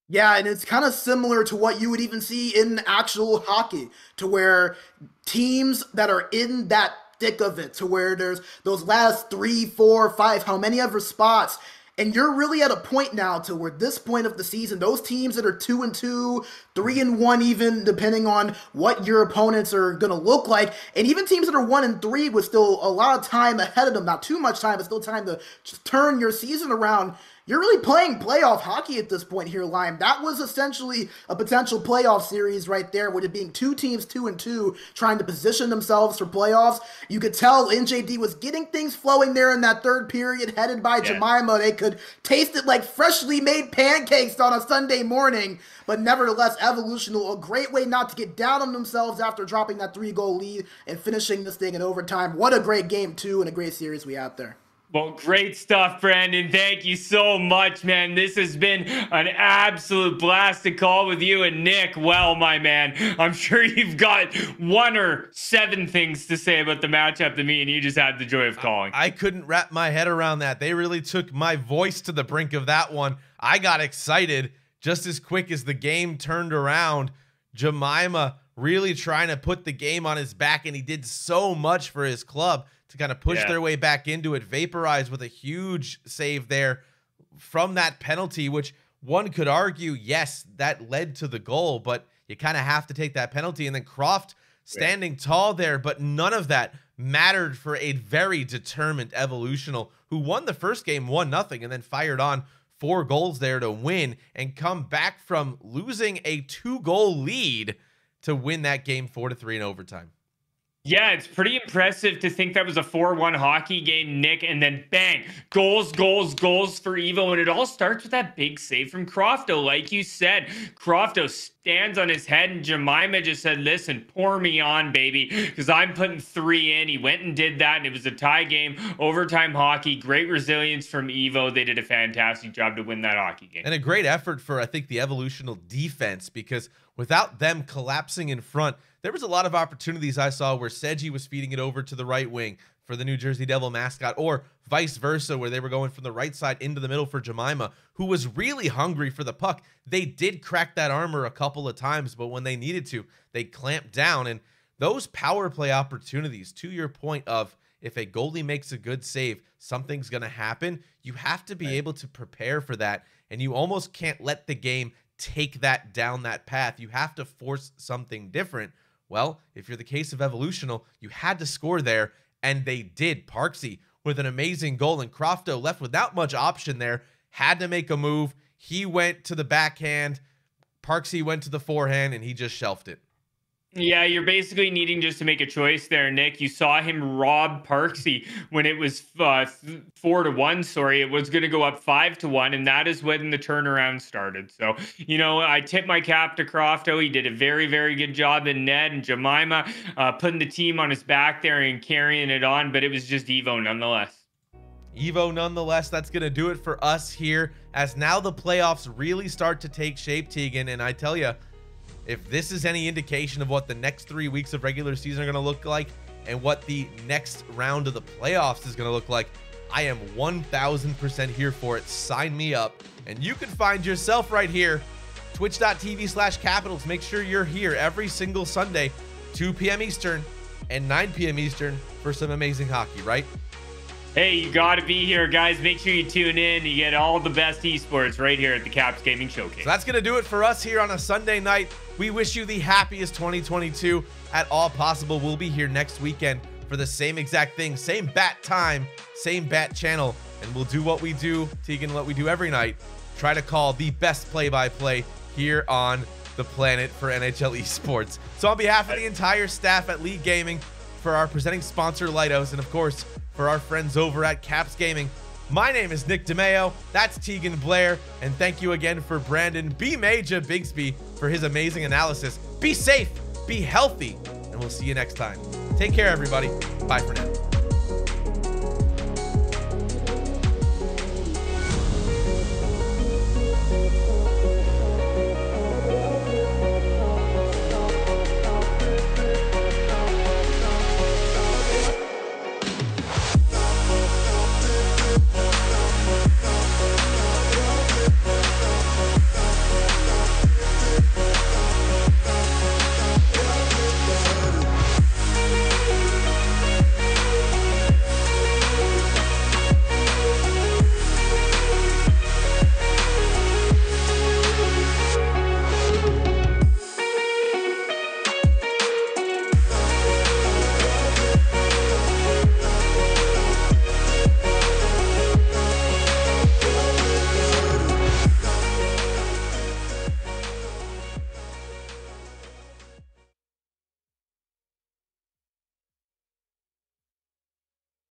Yeah, and it's kind of similar to what you would even see in actual hockey, to where teams that are in that thick of it, to where there's those last 3, 4, 5, how many ever spots. And you're really at a point now to where this point of the season, those teams that are 2-2, 3-1 even, depending on what your opponents are going to look like, and even teams that are 1-3 with still a lot of time ahead of them, not too much time, but still time to just turn your season around. You're really playing playoff hockey at this point here, Lime. That was essentially a potential playoff series right there, with it being 2 teams 2-2 trying to position themselves for playoffs. You could tell NJD was getting things flowing there in that third period, headed by Jemima. They could taste it like freshly made pancakes on a Sunday morning, but nevertheless, Evolutional, a great way not to get down on themselves after dropping that 3-goal lead and finishing this thing in overtime. What a great game, too, and a great series we had there. Well, great stuff, Brandon. Thank you so much, man. This has been an absolute blast to call with you and Nick. Well, my man, I'm sure you've got 1 or 7 things to say about the matchup to me, and you just had the joy of calling. I couldn't wrap my head around that. They really took my voice to the brink of that one. I got excited just as quick as the game turned around. Jemima really trying to put the game on his back, and he did so much for his club to kind of push their way back into it. Vaporize with a huge save there from that penalty, which one could argue, yes, that led to the goal, but you kind of have to take that penalty. And then Croft standing tall there, but none of that mattered for a very determined Evolutional who won the first game 1-0 and then fired on 4 goals there to win and come back from losing a 2-goal lead to win that game 4-3 in overtime. Yeah, it's pretty impressive to think that was a 4-1 hockey game, Nick, and then bang, goals, goals, goals for Evo. And it all starts with that big save from Crofto. Like you said, Crofto stands on his head, and Jemima just said, listen, pour me on, baby, because I'm putting 3 in. He went and did that, and it was a tie game, overtime hockey, great resilience from Evo. They did a fantastic job to win that hockey game. And a great effort for, I think, the Evolutional defense, because without them collapsing in front, there was a lot of opportunities I saw where Seji was feeding it over to the right wing for the New Jersey Devil mascot, or vice versa, where they were going from the right side into the middle for Jemima, who was really hungry for the puck. They did crack that armor a couple of times, but when they needed to, they clamped down. And those power play opportunities, to your point of if a goalie makes a good save, something's going to happen. You have to be able to prepare for that, and you almost can't let the game take that down that path. You have to force something different. Well, if you're the case of Evolutional, you had to score there, and they did. Parksy with an amazing goal, and Crofto left without much option there, had to make a move. He went to the backhand, Parksy went to the forehand, and he just shelved it. Yeah, you're basically needing just to make a choice there, Nick. You saw him rob Parksy when it was 4-1. Sorry, it was going to go up 5-1, and that is when the turnaround started. So, you know, I tip my cap to Crofto. He did a very, very good job in Ned and Jemima putting the team on his back there and carrying it on, but it was just Evo nonetheless. Evo nonetheless. That's going to do it for us here, as now the playoffs really start to take shape, Tegan, and I tell you, if this is any indication of what the next 3 weeks of regular season are going to look like and what the next round of the playoffs is going to look like, I am 1000% here for it. Sign me up. And you can find yourself right here, twitch.tv/capitals. Make sure you're here every single Sunday, 2 p.m. Eastern and 9 p.m. Eastern for some amazing hockey, right? Hey, you got to be here, guys. Make sure you tune in. You get all the best esports right here at the Caps Gaming Showcase. So that's going to do it for us here on a Sunday night. We wish you the happiest 2022 at all possible. We'll be here next weekend for the same exact thing, same bat time, same bat channel, and we'll do what we do, Tegan, what we do every night, try to call the best play-by-play here on the planet for NHL esports. So on behalf of the entire staff at Leaguegaming, for our presenting sponsor Leidos, and of course for our friends over at Caps Gaming, my name is Nick DeMeo, that's Tegan Blair, and thank you again for Brandon bMaJuH Bigsby for his amazing analysis. Be safe, be healthy, and we'll see you next time. Take care, everybody. Bye for now.